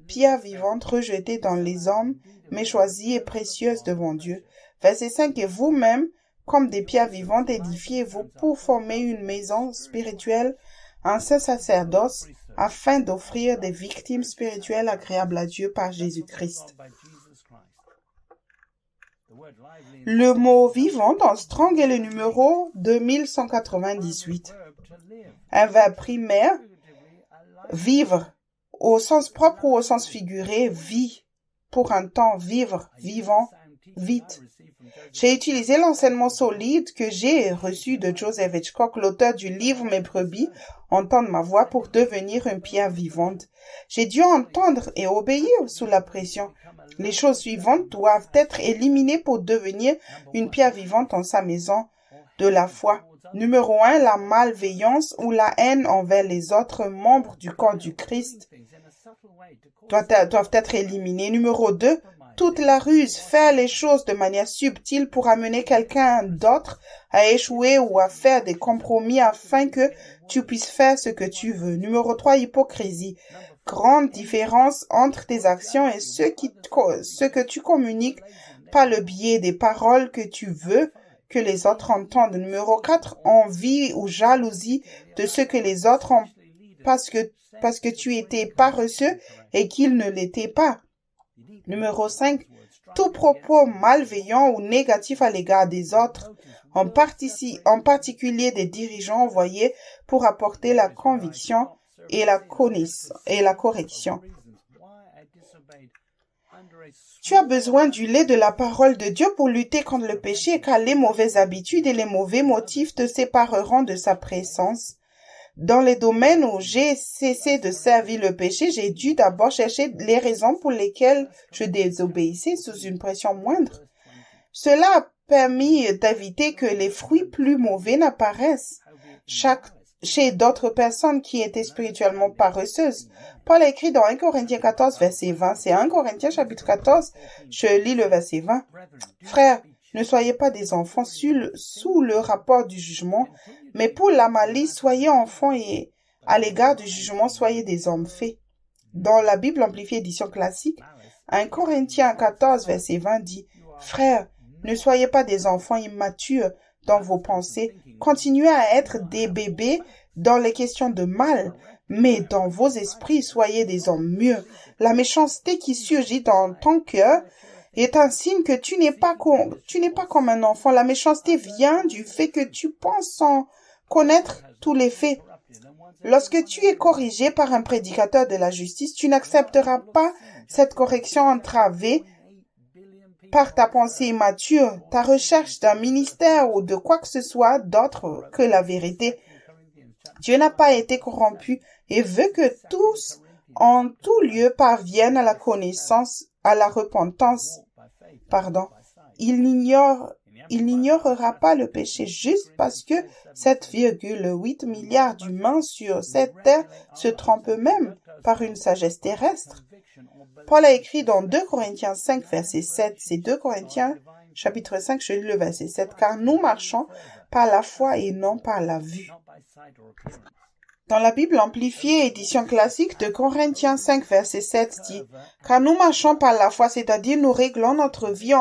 pierre vivante rejetée dans les hommes, mais choisie et précieuse devant Dieu. » Verset 5. « Et vous-même, comme des pierres vivantes, édifiez-vous pour former une maison spirituelle, un saint sacerdoce, afin d'offrir des victimes spirituelles agréables à Dieu par Jésus-Christ. » Le mot vivant dans Strong est le numéro 2198. Un verbe primaire, vivre, au sens propre ou au sens figuré, vie, pour un temps, vivre, vivant, vite. J'ai utilisé l'enseignement solide que j'ai reçu de Joseph Hitchcock, l'auteur du livre Mes brebis entendent ma voix pour devenir une pierre vivante. J'ai dû entendre et obéir sous la pression. Les choses suivantes doivent être éliminées pour devenir une pierre vivante en sa maison de la foi. Numéro 1, la malveillance ou la haine envers les autres membres du corps du Christ doivent être éliminés. Numéro 2, toute la ruse, faire les choses de manière subtile pour amener quelqu'un d'autre à échouer ou à faire des compromis afin que tu puisses faire ce que tu veux. Numéro 3, hypocrisie. Grande différence entre tes actions et ce que tu communiques par le biais des paroles que tu veux que les autres entendent. Numéro 4, envie ou jalousie de ce que les autres ont parce que tu étais paresseux et qu'ils ne l'étaient pas. Numéro 5, tout propos malveillant ou négatif à l'égard des autres, en particulier des dirigeants envoyés pour apporter la conviction et la correction. Tu as besoin du lait de la parole de Dieu pour lutter contre le péché, car les mauvaises habitudes et les mauvais motifs te sépareront de sa présence. Dans les domaines où j'ai cessé de servir le péché, j'ai dû d'abord chercher les raisons pour lesquelles je désobéissais sous une pression moindre. Cela a permis d'éviter que les fruits plus mauvais n'apparaissent. Chaque chez d'autres personnes qui étaient spirituellement paresseuses. Paul a écrit dans 1 Corinthiens 14, verset 20. C'est 1 Corinthiens chapitre 14. Je lis le verset 20. Frères, ne soyez pas des enfants sous le rapport du jugement, mais pour la malice, soyez enfants et à l'égard du jugement, soyez des hommes faits. Dans la Bible amplifiée édition classique, 1 Corinthiens 14, verset 20 dit « Frères, ne soyez pas des enfants immatures dans vos pensées, continuez à être des bébés dans les questions de mal, mais dans vos esprits, soyez des hommes mûrs. La méchanceté qui surgit dans ton cœur est un signe que tu n'es pas comme un enfant. La méchanceté vient du fait que tu penses sans connaître tous les faits. Lorsque tu es corrigé par un prédicateur de la justice, tu n'accepteras pas cette correction entravée par ta pensée immature, ta recherche d'un ministère ou de quoi que ce soit d'autre que la vérité. Dieu n'a pas été corrompu et veut que tous, en tout lieu, parviennent à la connaissance, à la repentance. Il n'ignorera pas le péché juste parce que 7,8 milliards d'humains sur cette terre se trompent eux-mêmes par une sagesse terrestre. Paul a écrit dans 2 Corinthiens 5, verset 7, c'est 2 Corinthiens chapitre 5, je lis le verset 7, car nous marchons par la foi et non par la vue. Dans la Bible amplifiée édition classique de Corinthiens 5, verset 7 dit « Car nous marchons par la foi, c'est-à-dire nous réglons notre vie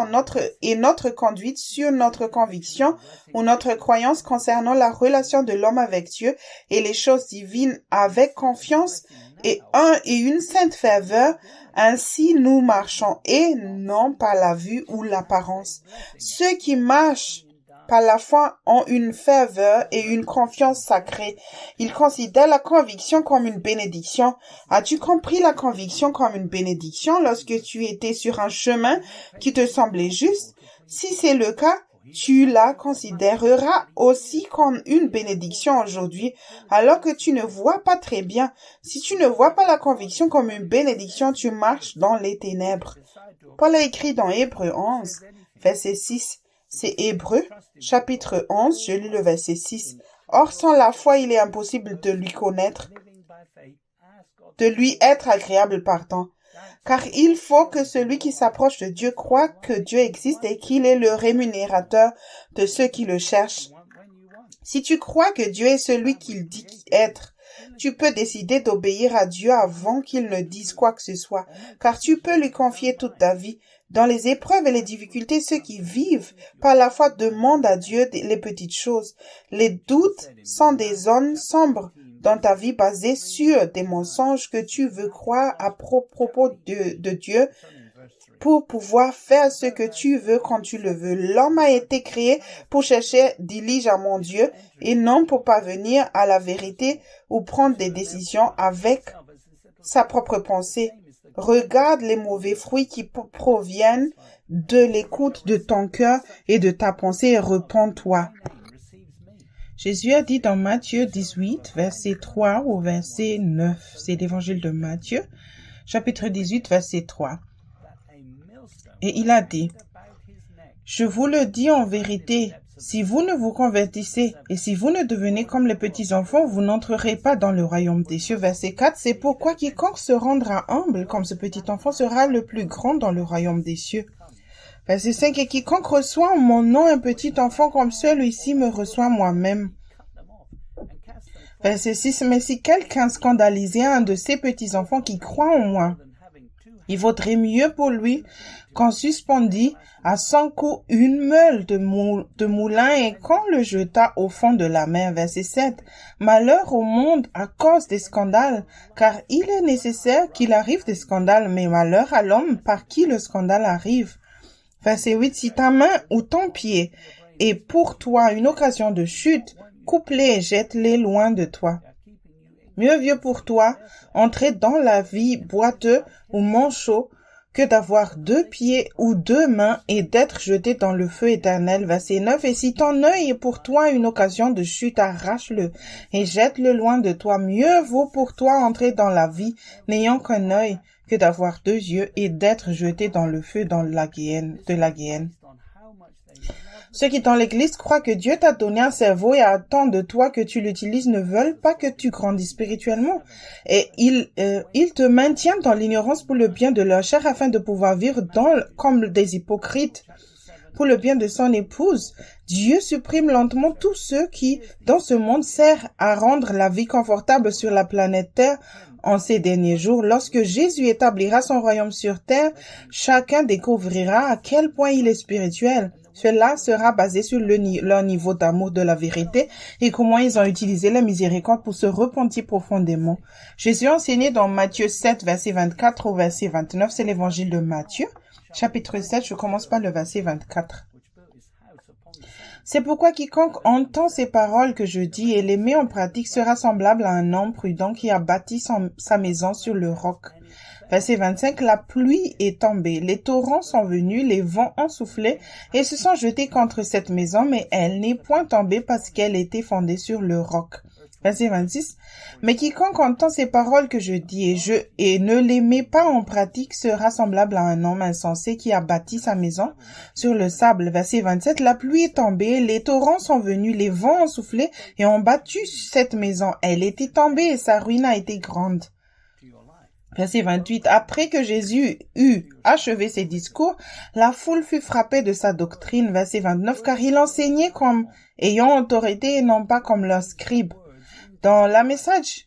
et notre conduite sur notre conviction ou notre croyance concernant la relation de l'homme avec Dieu et les choses divines avec confiance et une sainte ferveur. Ainsi nous marchons et non par la vue ou l'apparence. Ceux qui marchent par la foi ont une ferveur et une confiance sacrée. Ils considèrent la conviction comme une bénédiction. As-tu compris la conviction comme une bénédiction lorsque tu étais sur un chemin qui te semblait juste? Si c'est le cas, tu la considéreras aussi comme une bénédiction aujourd'hui, alors que tu ne vois pas très bien. Si tu ne vois pas la conviction comme une bénédiction, tu marches dans les ténèbres. Paul a écrit dans Hébreux 11, verset 6. C'est Hébreux, chapitre 11, je lis le verset 6. Or, sans la foi, il est impossible de lui connaître, de lui être agréable, car il faut que celui qui s'approche de Dieu croit que Dieu existe et qu'il est le rémunérateur de ceux qui le cherchent. Si tu crois que Dieu est celui qu'il dit être, tu peux décider d'obéir à Dieu avant qu'il ne dise quoi que ce soit, car tu peux lui confier toute ta vie. Dans les épreuves et les difficultés, ceux qui vivent par la foi demandent à Dieu les petites choses. Les doutes sont des zones sombres dans ta vie basées sur des mensonges que tu veux croire à propos de Dieu pour pouvoir faire ce que tu veux quand tu le veux. L'homme a été créé pour chercher diligemment Dieu et non pour parvenir à la vérité ou prendre des décisions avec sa propre pensée. Regarde les mauvais fruits qui proviennent de l'écoute de ton cœur et de ta pensée et repens-toi. Jésus a dit dans Matthieu 18, verset 3 au verset 9. C'est l'évangile de Matthieu, chapitre 18, verset 3. Et il a dit, « Je vous le dis en vérité, si vous ne vous convertissez et si vous ne devenez comme les petits-enfants, vous n'entrerez pas dans le royaume des cieux. » Verset 4, c'est pourquoi quiconque se rendra humble comme ce petit enfant sera le plus grand dans le royaume des cieux. Verset 5, et quiconque reçoit en mon nom un petit enfant comme celui-ci me reçoit moi-même. Verset 6, mais si quelqu'un scandalisait un de ces petits-enfants qui croient en moi, il vaudrait mieux pour lui qu'on suspendît à 100 coups une meule de moulin et qu'on le jetât au fond de la mer. Verset 7. Malheur au monde à cause des scandales, car il est nécessaire qu'il arrive des scandales, mais malheur à l'homme par qui le scandale arrive. Verset 8. Si ta main ou ton pied est pour toi une occasion de chute, coupe-les et jette-les loin de toi. Mieux vaut pour toi entrer dans la vie boiteux ou manchot que d'avoir 2 pieds ou 2 mains et d'être jeté dans le feu éternel. Verset 9. Et si ton œil est pour toi une occasion de chute, arrache-le et jette-le loin de toi. Mieux vaut pour toi entrer dans la vie n'ayant qu'un œil que d'avoir 2 yeux et d'être jeté dans le feu de la guienne. Ceux qui dans l'église croient que Dieu t'a donné un cerveau et attendent de toi que tu l'utilises ne veulent pas que tu grandisses spirituellement. Et ils te maintiennent dans l'ignorance pour le bien de leur chair afin de pouvoir vivre comme des hypocrites. Pour le bien de son épouse, Dieu supprime lentement tous ceux qui, dans ce monde, servent à rendre la vie confortable sur la planète Terre en ces derniers jours. Lorsque Jésus établira son royaume sur terre, chacun découvrira à quel point il est spirituel. Cela sera basé sur leur niveau d'amour de la vérité et comment ils ont utilisé la miséricorde pour se repentir profondément. Jésus a enseigné dans Matthieu 7, verset 24 au verset 29, c'est l'évangile de Matthieu. Chapitre 7, je commence par le verset 24. C'est pourquoi quiconque entend ces paroles que je dis et les met en pratique sera semblable à un homme prudent qui a bâti sa maison sur le roc. Verset 25, la pluie est tombée, les torrents sont venus, les vents ont soufflé et se sont jetés contre cette maison, mais elle n'est point tombée parce qu'elle était fondée sur le roc. Verset 26, mais quiconque entend ces paroles que je dis et ne les met pas en pratique sera semblable à un homme insensé qui a bâti sa maison sur le sable. Verset 27, la pluie est tombée, les torrents sont venus, les vents ont soufflé et ont battu cette maison. Elle était tombée et sa ruine a été grande. Verset 28, après que Jésus eut achevé ses discours, la foule fut frappée de sa doctrine. Verset 29, car il enseignait comme ayant autorité et non pas comme leurs scribes. Dans la Message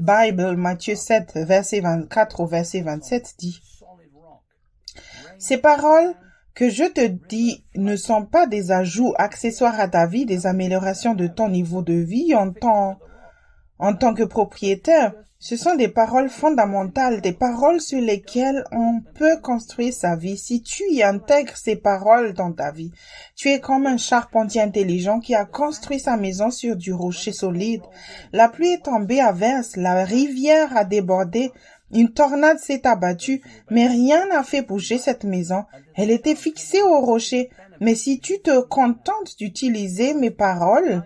Bible, Matthieu 7, verset 24 au verset 27 dit, ces paroles que je te dis ne sont pas des ajouts accessoires à ta vie, des améliorations de ton niveau de vie en tant que propriétaire. Ce sont des paroles fondamentales, des paroles sur lesquelles on peut construire sa vie. Si tu y intègres ces paroles dans ta vie, tu es comme un charpentier intelligent qui a construit sa maison sur du rocher solide. La pluie est tombée à verse, la rivière a débordé, une tornade s'est abattue, mais rien n'a fait bouger cette maison. Elle était fixée au rocher. Mais si tu te contentes d'utiliser mes paroles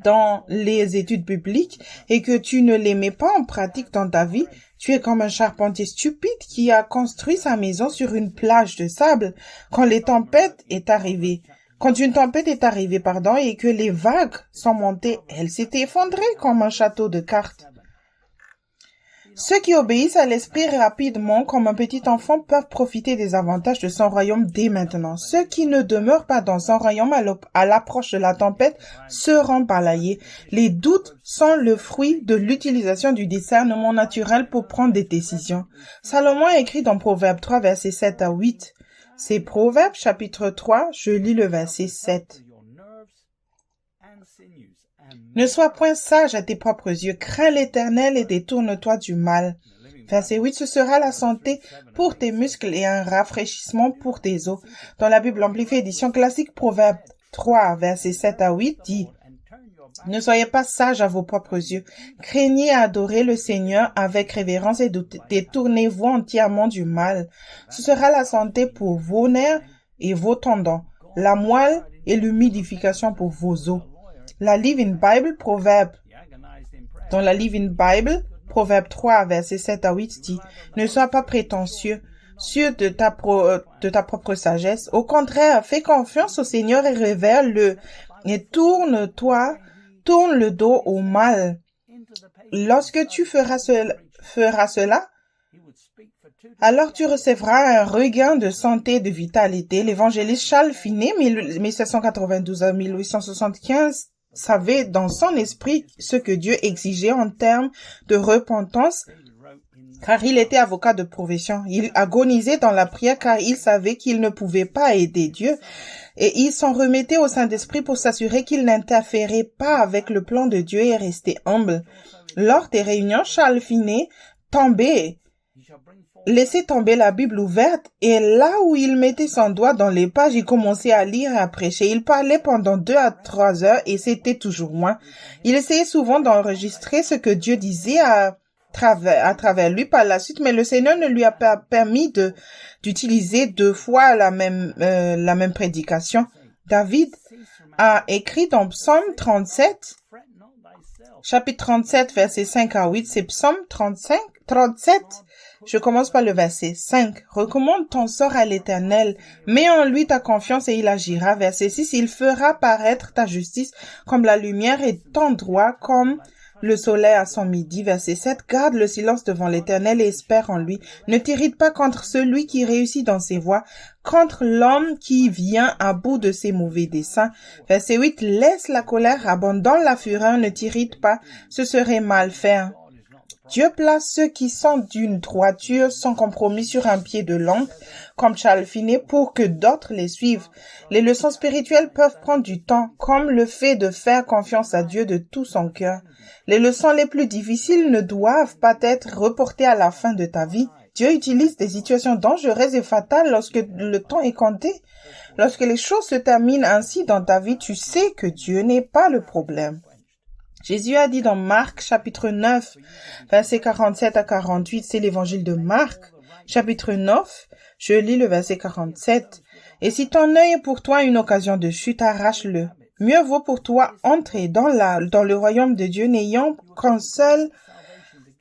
dans les études bibliques et que tu ne les mets pas en pratique dans ta vie, tu es comme un charpentier stupide qui a construit sa maison sur une plage de sable quand une tempête est arrivée, et que les vagues sont montées, elle s'est effondrée comme un château de cartes. Ceux qui obéissent à l'esprit rapidement comme un petit enfant peuvent profiter des avantages de son royaume dès maintenant. Ceux qui ne demeurent pas dans son royaume à l'approche de la tempête seront balayés. Les doutes sont le fruit de l'utilisation du discernement naturel pour prendre des décisions. Salomon a écrit dans Proverbe 3, versets 7 à 8. C'est Proverbe chapitre 3, je lis le verset 7. Ne sois point sage à tes propres yeux, crains l'Éternel et détourne-toi du mal. Verset 8, ce sera la santé pour tes muscles et un rafraîchissement pour tes os. Dans la Bible amplifiée édition classique, Proverbe 3, versets 7 à 8 dit, ne soyez pas sages à vos propres yeux, craignez et adorez le Seigneur avec révérence et détournez-vous entièrement du mal. Ce sera la santé pour vos nerfs et vos tendons, la moelle et l'humidification pour vos os. La Living Bible, dans la Living Bible, Proverbe 3, versets 7 à 8 dit, ne sois pas prétentieux, sûr de ta propre sagesse. Au contraire, fais confiance au Seigneur et révère-le, et tourne le dos au mal. Lorsque tu feras cela, alors tu recevras un regain de santé et de vitalité. L'évangéliste Charles Finney, 1792 à 1875, savait dans son esprit ce que Dieu exigeait en termes de repentance, car il était avocat de profession. Il agonisait dans la prière car il savait qu'il ne pouvait pas aider Dieu et il s'en remettait au Saint-Esprit pour s'assurer qu'il n'interférait pas avec le plan de Dieu et restait humble. Lors des réunions, Charles Finney laissait tomber la Bible ouverte et là où il mettait son doigt dans les pages, il commençait à lire et à prêcher. Il parlait pendant 2 à 3 heures et c'était toujours loin. Il essayait souvent d'enregistrer ce que Dieu disait à travers lui par la suite, mais le Seigneur ne lui a pas permis d'utiliser 2 fois la même prédication. David a écrit dans Psaume 37, chapitre 37, versets 5 à 8, c'est Psaume 37, Je commence par le verset 5. Recommande ton sort à l'Éternel. Mets en lui ta confiance et il agira. Verset 6. Il fera paraître ta justice comme la lumière et ton droit comme le soleil à son midi. Verset 7. Garde le silence devant l'Éternel et espère en lui. Ne t'irrite pas contre celui qui réussit dans ses voies, contre l'homme qui vient à bout de ses mauvais desseins. Verset 8. Laisse la colère, abandonne la fureur, ne t'irrite pas, ce serait mal faire. Dieu place ceux qui sont d'une droiture sans compromis sur un pied de lampe, comme Charles Finney, pour que d'autres les suivent. Les leçons spirituelles peuvent prendre du temps, comme le fait de faire confiance à Dieu de tout son cœur. Les leçons les plus difficiles ne doivent pas être reportées à la fin de ta vie. Dieu utilise des situations dangereuses et fatales lorsque le temps est compté. Lorsque les choses se terminent ainsi dans ta vie, tu sais que Dieu n'est pas le problème. Jésus a dit dans Marc, chapitre 9, versets 47 à 48, c'est l'évangile de Marc, chapitre 9, je lis le verset 47. Et si ton œil est pour toi une occasion de chute, arrache-le. Mieux vaut pour toi entrer dans le royaume de Dieu n'ayant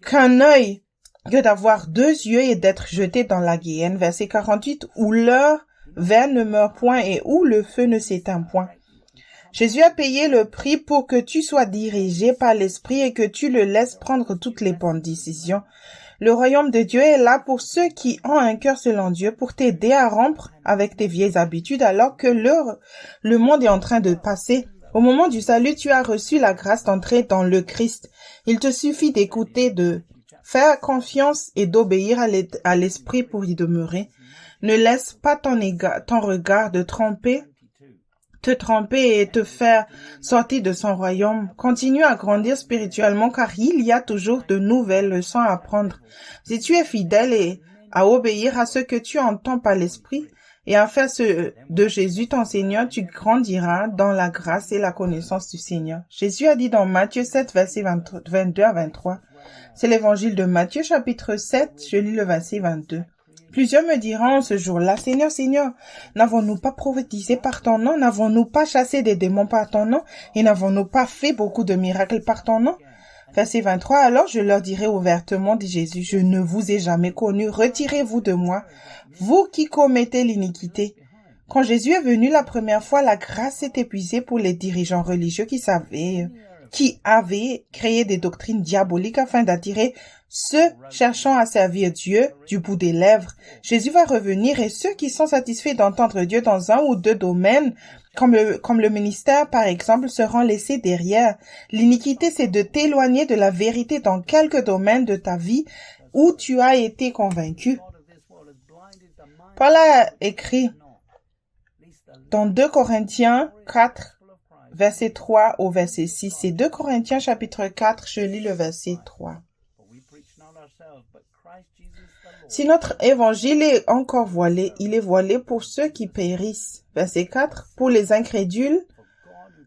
qu'un œil que d'avoir deux yeux et d'être jeté dans la guéhenne. Verset 48, où leur verre ne meurt point et où le feu ne s'éteint point. Jésus a payé le prix pour que tu sois dirigé par l'Esprit et que tu le laisses prendre toutes les bonnes décisions. Le royaume de Dieu est là pour ceux qui ont un cœur selon Dieu, pour t'aider à rompre avec tes vieilles habitudes alors que le monde est en train de passer. Au moment du salut, tu as reçu la grâce d'entrer dans le Christ. Il te suffit d'écouter, de faire confiance et d'obéir à l'Esprit pour y demeurer. Ne laisse pas ton regard te tromper et te faire sortir de son royaume. Continue à grandir spirituellement car il y a toujours de nouvelles leçons à apprendre. Si tu es fidèle et à obéir à ce que tu entends par l'Esprit et à faire ce de Jésus ton Seigneur, tu grandiras dans la grâce et la connaissance du Seigneur. Jésus a dit dans Matthieu 7, versets 22 à 23. C'est l'évangile de Matthieu, chapitre 7, je lis le verset 22. Plusieurs me diront ce jour-là, Seigneur, Seigneur, n'avons-nous pas prophétisé par ton nom? N'avons-nous pas chassé des démons par ton nom? Et n'avons-nous pas fait beaucoup de miracles par ton nom? Verset 23, alors je leur dirai ouvertement, dit Jésus, je ne vous ai jamais connu, retirez-vous de moi, vous qui commettez l'iniquité. Quand Jésus est venu la première fois, la grâce s'est épuisée pour les dirigeants religieux qui avaient créé des doctrines diaboliques afin d'attirer ceux cherchant à servir Dieu du bout des lèvres. Jésus va revenir et ceux qui sont satisfaits d'entendre Dieu dans un ou deux domaines, comme le ministère par exemple, seront laissés derrière. L'iniquité, c'est de t'éloigner de la vérité dans quelques domaines de ta vie où tu as été convaincu. Paul a écrit dans 2 Corinthiens 4, verset 3 au verset 6. C'est 2 Corinthiens chapitre 4, je lis le verset 3. Si notre évangile est encore voilé, il est voilé pour ceux qui périssent. Verset 4. Pour les incrédules,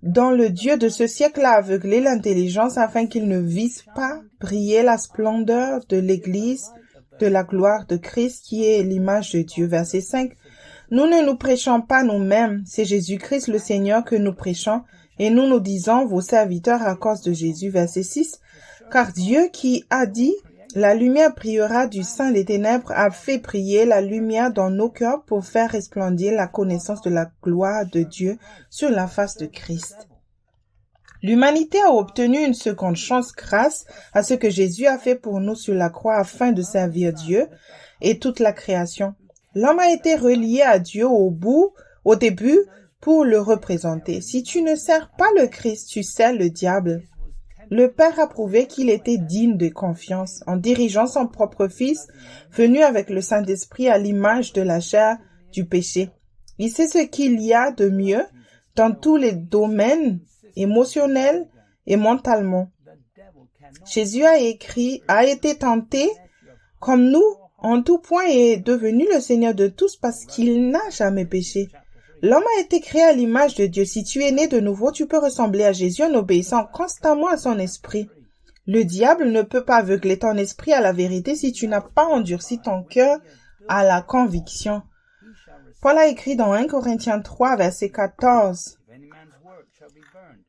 dont le Dieu de ce siècle a aveuglé l'intelligence afin qu'ils ne vissent pas briller la splendeur de l'Église, de la gloire de Christ qui est l'image de Dieu. Verset 5. Nous ne nous prêchons pas nous-mêmes, c'est Jésus-Christ le Seigneur que nous prêchons, et nous nous disons vos serviteurs à cause de Jésus. Verset 6. Car Dieu qui a dit, la lumière brillera du sein des ténèbres, a fait briller la lumière dans nos cœurs pour faire resplendir la connaissance de la gloire de Dieu sur la face de Christ. L'humanité a obtenu une seconde chance grâce à ce que Jésus a fait pour nous sur la croix afin de servir Dieu et toute la création. L'homme a été relié à Dieu au début pour le représenter. Si tu ne sers pas le Christ, tu sers le diable. Le Père a prouvé qu'il était digne de confiance en dirigeant son propre Fils, venu avec le Saint-Esprit à l'image de la chair du péché. Il sait ce qu'il y a de mieux dans tous les domaines émotionnels et mentalement. Jésus a été tenté comme nous en tout point et est devenu le Seigneur de tous parce qu'il n'a jamais péché. L'homme a été créé à l'image de Dieu. Si tu es né de nouveau, tu peux ressembler à Jésus en obéissant constamment à son esprit. Le diable ne peut pas aveugler ton esprit à la vérité si tu n'as pas endurci ton cœur à la conviction. Paul a écrit dans 1 Corinthiens 3, verset 14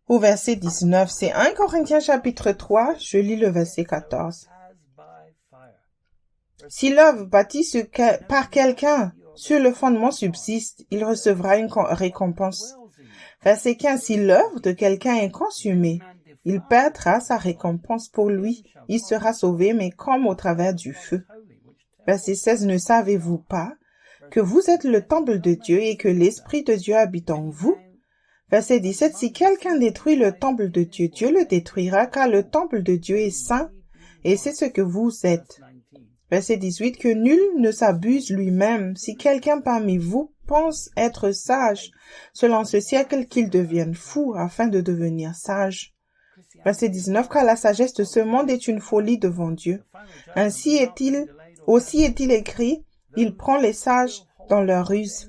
au verset 19. C'est 1 Corinthiens chapitre 3, je lis le verset 14. Si l'œuvre bâtie par quelqu'un sur le fondement subsiste, il recevra une récompense. Verset 15. Si l'œuvre de quelqu'un est consumée, il perdra sa récompense pour lui. Il sera sauvé, mais comme au travers du feu. Verset 16. Ne savez-vous pas que vous êtes le temple de Dieu et que l'Esprit de Dieu habite en vous? Verset 17. Si quelqu'un détruit le temple de Dieu, Dieu le détruira, car le temple de Dieu est saint, et c'est ce que vous êtes. Verset 18. Que nul ne s'abuse lui-même. Si quelqu'un parmi vous pense être sage, selon ce siècle qu'il devienne fou, afin de devenir sage. Verset 19. Car la sagesse de ce monde est une folie devant Dieu. Aussi est-il écrit, il prend les sages dans leur ruse.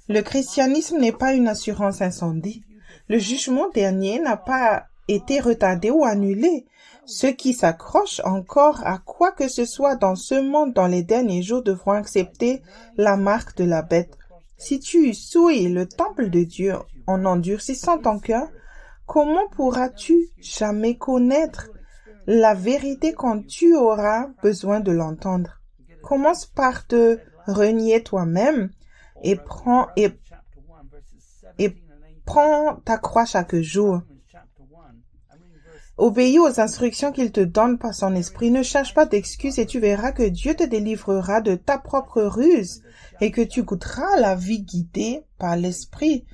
Le christianisme n'est pas une assurance incendie. Le jugement dernier n'a pas été retardé ou annulé. Ceux qui s'accrochent encore à quoi que ce soit dans ce monde dans les derniers jours devront accepter la marque de la bête. Si tu souilles le temple de Dieu en endurcissant ton cœur, comment pourras-tu jamais connaître la vérité quand tu auras besoin de l'entendre? Commence par te renier toi-même et prends ta croix chaque jour. Obéis aux instructions qu'il te donne par son esprit. Ne cherche pas d'excuses et tu verras que Dieu te délivrera de ta propre ruse et que tu goûteras la vie guidée par l'esprit.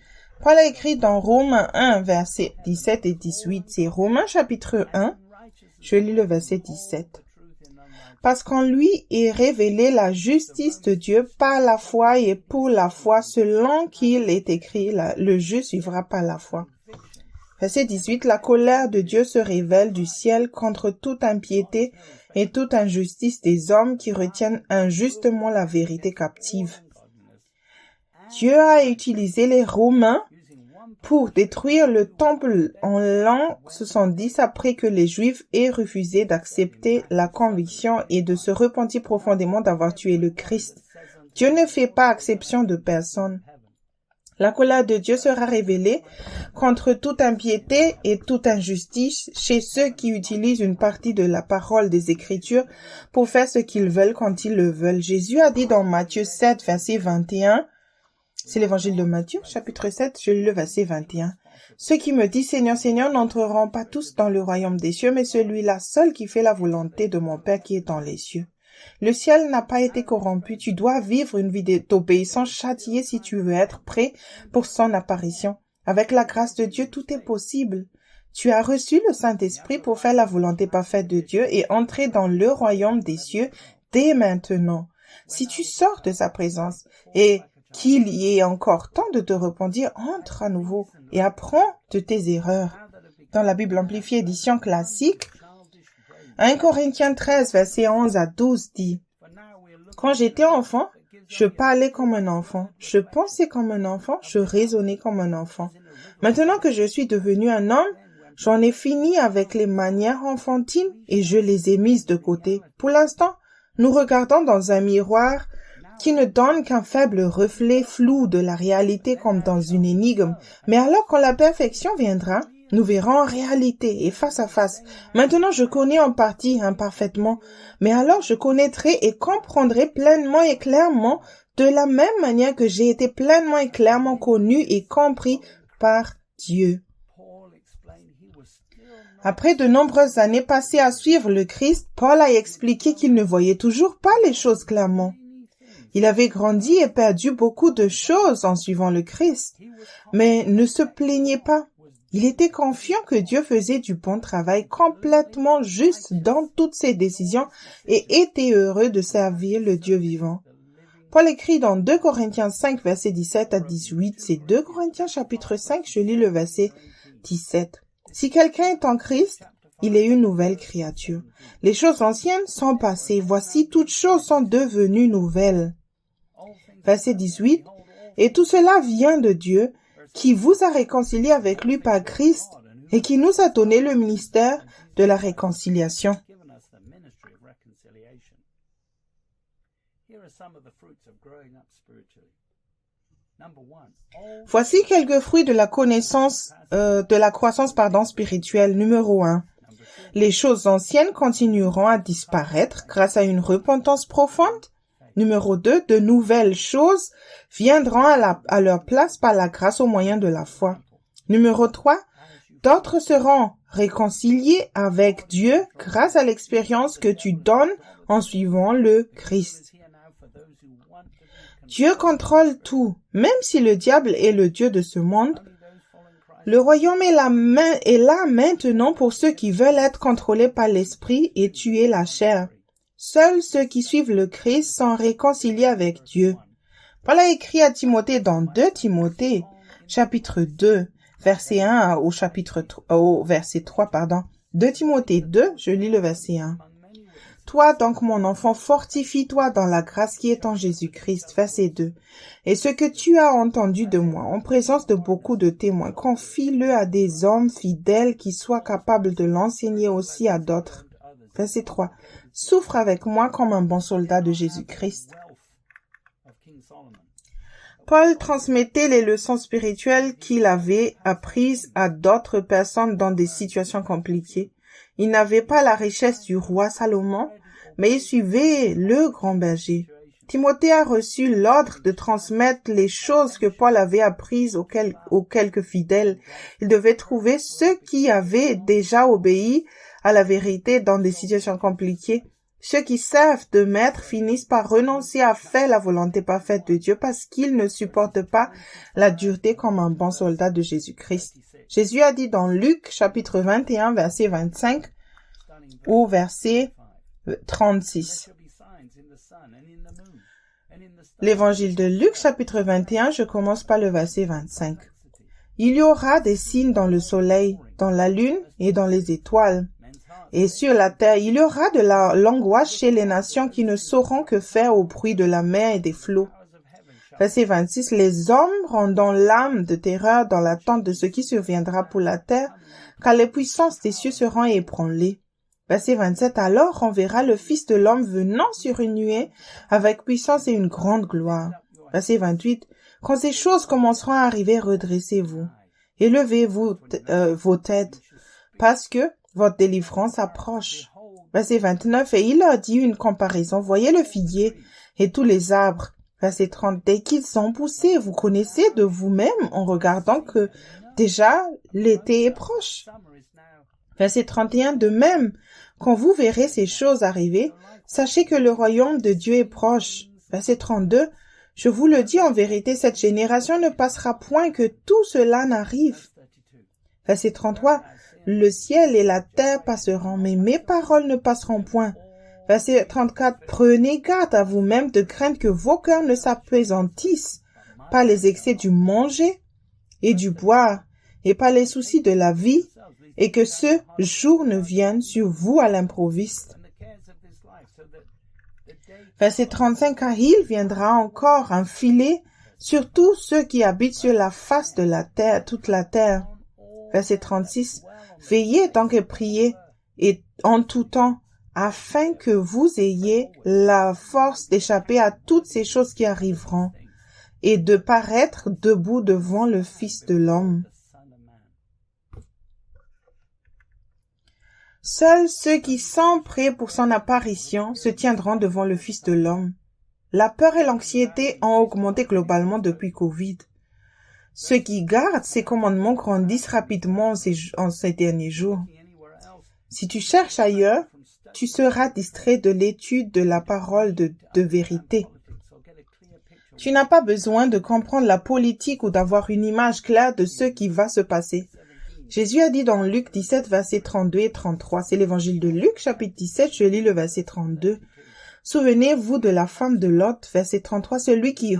Paul a écrit dans Romains 1, versets 17 et 18. C'est Romains chapitre 1. Je lis le verset 17. Parce qu'en lui est révélée la justice de Dieu par la foi et pour la foi, selon qu'il est écrit, le juste vivra par la foi. Verset 18. La colère de Dieu se révèle du ciel contre toute impiété et toute injustice des hommes qui retiennent injustement la vérité captive. Dieu a utilisé les Romains pour détruire le temple en l'an 70 après que les Juifs aient refusé d'accepter la conviction et de se repentir profondément d'avoir tué le Christ. Dieu ne fait pas exception de personne. La colère de Dieu sera révélée contre toute impiété et toute injustice chez ceux qui utilisent une partie de la parole des Écritures pour faire ce qu'ils veulent quand ils le veulent. Jésus a dit dans Matthieu 7, verset 21, c'est l'évangile de Matthieu, chapitre 7, je lis le verset 21. Ceux qui me disent Seigneur, Seigneur n'entreront pas tous dans le royaume des cieux, mais celui-là seul qui fait la volonté de mon Père qui est dans les cieux. Le ciel n'a pas été corrompu. Tu dois vivre une vie d'obéissance châtiée si tu veux être prêt pour son apparition. Avec la grâce de Dieu, tout est possible. Tu as reçu le Saint-Esprit pour faire la volonté parfaite de Dieu et entrer dans le royaume des cieux dès maintenant. Si tu sors de sa présence et qu'il y ait encore temps de te repentir, entre à nouveau et apprends de tes erreurs. Dans la Bible amplifiée édition classique, 1 Corinthiens 13, versets 11 à 12 dit « Quand j'étais enfant, je parlais comme un enfant, je pensais comme un enfant, je raisonnais comme un enfant. Maintenant que je suis devenu un homme, j'en ai fini avec les manières enfantines et je les ai mises de côté. Pour l'instant, nous regardons dans un miroir qui ne donne qu'un faible reflet flou de la réalité comme dans une énigme. Mais alors quand la perfection viendra, nous verrons en réalité et face à face. Maintenant, je connais en partie imparfaitement, mais alors je connaîtrai et comprendrai pleinement et clairement de la même manière que j'ai été pleinement et clairement connu et compris par Dieu. Après de nombreuses années passées à suivre le Christ, Paul a expliqué qu'il ne voyait toujours pas les choses clairement. Il avait grandi et perdu beaucoup de choses en suivant le Christ, mais ne se plaignait pas. Il était confiant que Dieu faisait du bon travail complètement juste dans toutes ses décisions et était heureux de servir le Dieu vivant. Paul écrit dans 2 Corinthiens 5, versets 17 à 18, c'est 2 Corinthiens chapitre 5, je lis le verset 17. Si quelqu'un est en Christ, il est une nouvelle créature. Les choses anciennes sont passées, voici toutes choses sont devenues nouvelles. Verset 18, et tout cela vient de Dieu, qui vous a réconcilié avec lui par Christ et qui nous a donné le ministère de la réconciliation. Voici quelques fruits de la croissance spirituelle. Numéro 1. Les choses anciennes continueront à disparaître grâce à une repentance profonde. Numéro 2, de nouvelles choses viendront à leur place par la grâce au moyen de la foi. Numéro 3, d'autres seront réconciliés avec Dieu grâce à l'expérience que tu donnes en suivant le Christ. Dieu contrôle tout, même si le diable est le Dieu de ce monde. Le royaume est là maintenant pour ceux qui veulent être contrôlés par l'esprit et tuer la chair. Seuls ceux qui suivent le Christ sont réconciliés avec Dieu. Paul a écrit à Timothée dans 2 Timothée, chapitre 2, verset 1 au verset 3, 2 Timothée 2, je lis le verset 1. Toi donc, mon enfant, fortifie-toi dans la grâce qui est en Jésus-Christ. Verset 2. Et ce que tu as entendu de moi, en présence de beaucoup de témoins, confie-le à des hommes fidèles qui soient capables de l'enseigner aussi à d'autres. Verset 3. Souffre avec moi comme un bon soldat de Jésus-Christ. Paul transmettait les leçons spirituelles qu'il avait apprises à d'autres personnes dans des situations compliquées. Il n'avait pas la richesse du roi Salomon, mais il suivait le grand berger. Timothée a reçu l'ordre de transmettre les choses que Paul avait apprises aux quelques fidèles. Il devait trouver ceux qui avaient déjà obéi à la vérité dans des situations compliquées. Ceux qui servent de maître finissent par renoncer à faire la volonté parfaite de Dieu parce qu'ils ne supportent pas la dureté comme un bon soldat de Jésus-Christ. Jésus a dit dans Luc chapitre 21 verset 25 au verset 36. L'évangile de Luc chapitre 21, je commence par le verset 25. Il y aura des signes dans le soleil, dans la lune et dans les étoiles. Et sur la terre, il y aura de l'angoisse chez les nations qui ne sauront que faire au bruit de la mer et des flots. Verset 26. Les hommes rendront l'âme de terreur dans l'attente de ce qui surviendra pour la terre, car les puissances des cieux seront ébranlées. Verset 27. Alors on verra le Fils de l'homme venant sur une nuée avec puissance et une grande gloire. Verset 28. Quand ces choses commenceront à arriver, redressez-vous. Élevez-vous vos têtes, parce que votre délivrance approche. Verset 29. Et il leur dit une comparaison. Voyez le figuier et tous les arbres. Verset 30. Dès qu'ils sont poussés, vous connaissez de vous-même en regardant que déjà l'été est proche. Verset 31. De même, quand vous verrez ces choses arriver, sachez que le royaume de Dieu est proche. Verset 32. Je vous le dis en vérité, cette génération ne passera point que tout cela n'arrive. Verset 33. Le ciel et la terre passeront, mais mes paroles ne passeront point. Verset 34. Prenez garde à vous-même de craindre que vos cœurs ne s'apesanttissent par les excès du manger et du boire et par les soucis de la vie, et que ce jour ne vienne sur vous à l'improviste. Verset 35. Car il viendra encore un filet sur tous ceux qui habitent sur la face de la terre, toute la terre. Verset 36. Veillez donc et priez et en tout temps, afin que vous ayez la force d'échapper à toutes ces choses qui arriveront et de paraître debout devant le Fils de l'homme. Seuls ceux qui sont prêts pour son apparition se tiendront devant le Fils de l'homme. La peur et l'anxiété ont augmenté globalement depuis Covid. Ceux qui gardent ces commandements grandissent rapidement en ces derniers jours. Si tu cherches ailleurs, tu seras distrait de l'étude de la parole de vérité. Tu n'as pas besoin de comprendre la politique ou d'avoir une image claire de ce qui va se passer. Jésus a dit dans Luc 17, versets 32 et 33, c'est l'évangile de Luc, chapitre 17, je lis le verset 32. Souvenez-vous de la femme de Lot, verset 33, celui qui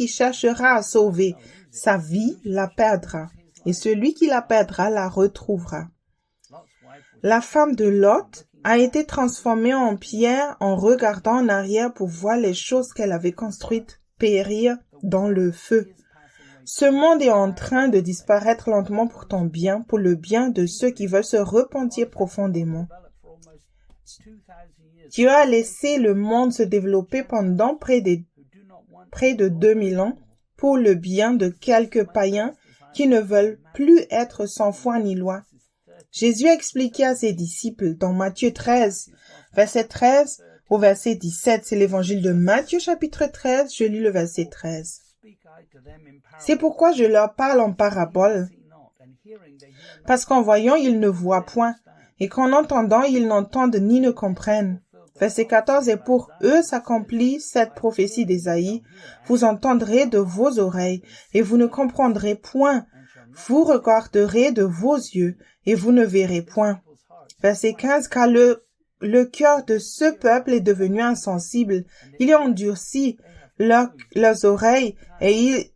cherchera à sauver sa vie la perdra, et celui qui la perdra la retrouvera. La femme de Lot a été transformée en pierre en regardant en arrière pour voir les choses qu'elle avait construites périr dans le feu. Ce monde est en train de disparaître lentement pour ton bien, pour le bien de ceux qui veulent se repentir profondément. Dieu a laissé le monde se développer pendant près de 2000 ans pour le bien de quelques païens qui ne veulent plus être sans foi ni loi. Jésus a expliqué à ses disciples dans Matthieu 13, verset 13 au verset 17. C'est l'évangile de Matthieu chapitre 13, je lis le verset 13. C'est pourquoi je leur parle en parabole, parce qu'en voyant, ils ne voient point, et qu'en entendant, ils n'entendent ni ne comprennent. Verset 14, et pour eux s'accomplit cette prophétie d'Ésaïe. Vous entendrez de vos oreilles, et vous ne comprendrez point. Vous regarderez de vos yeux, et vous ne verrez point. Verset 15, car le cœur de ce peuple est devenu insensible. Il a endurci leurs oreilles, et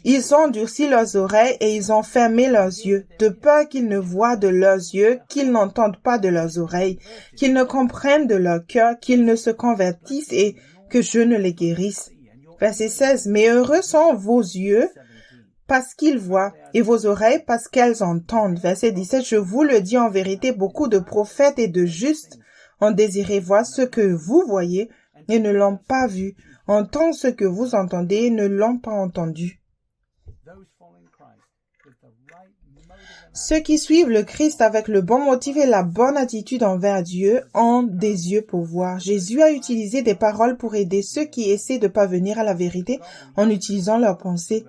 ils ont endurci leurs oreilles et ils ont fermé leurs yeux, de peur qu'ils ne voient de leurs yeux, qu'ils n'entendent pas de leurs oreilles, qu'ils ne comprennent de leur cœur, qu'ils ne se convertissent et que je ne les guérisse. Verset 16. Mais heureux sont vos yeux parce qu'ils voient et vos oreilles parce qu'elles entendent. Verset 17. Je vous le dis en vérité, beaucoup de prophètes et de justes ont désiré voir ce que vous voyez et ne l'ont pas vu, entendre ce que vous entendez et ne l'ont pas entendu. Ceux qui suivent le Christ avec le bon motif et la bonne attitude envers Dieu ont des yeux pour voir. Jésus a utilisé des paroles pour aider ceux qui essaient de parvenir à la vérité en utilisant leurs pensées.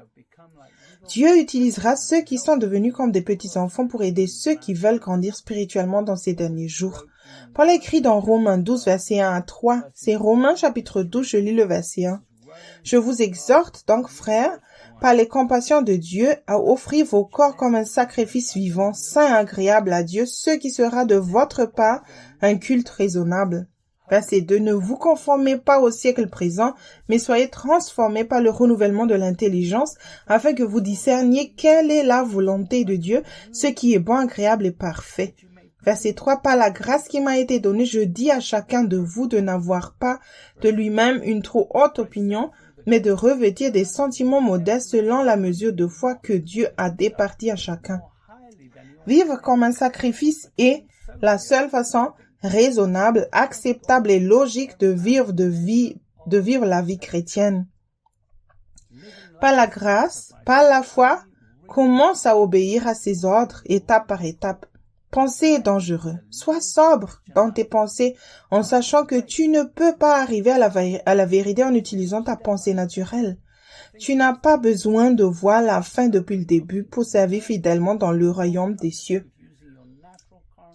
Dieu utilisera ceux qui sont devenus comme des petits-enfants pour aider ceux qui veulent grandir spirituellement dans ces derniers jours. Paul écrit dans Romains 12, verset 1 à 3. C'est Romains chapitre 12, je lis le verset 1. Je vous exhorte donc, frères, par les compassions de Dieu, à offrir vos corps comme un sacrifice vivant, saint et agréable à Dieu, ce qui sera de votre part un culte raisonnable. Verset 2. Ne vous conformez pas au siècle présent, mais soyez transformés par le renouvellement de l'intelligence, afin que vous discerniez quelle est la volonté de Dieu, ce qui est bon, agréable et parfait. Verset 3. Par la grâce qui m'a été donnée, je dis à chacun de vous de n'avoir pas de lui-même une trop haute opinion, mais de revêtir des sentiments modestes selon la mesure de foi que Dieu a départie à chacun. Vivre comme un sacrifice est la seule façon raisonnable, acceptable et logique de vivre la vie chrétienne. Par la grâce, par la foi, commence à obéir à ses ordres, étape par étape. Penser est dangereux. Sois sobre dans tes pensées en sachant que tu ne peux pas arriver à la vérité en utilisant ta pensée naturelle. Tu n'as pas besoin de voir la fin depuis le début pour servir fidèlement dans le royaume des cieux.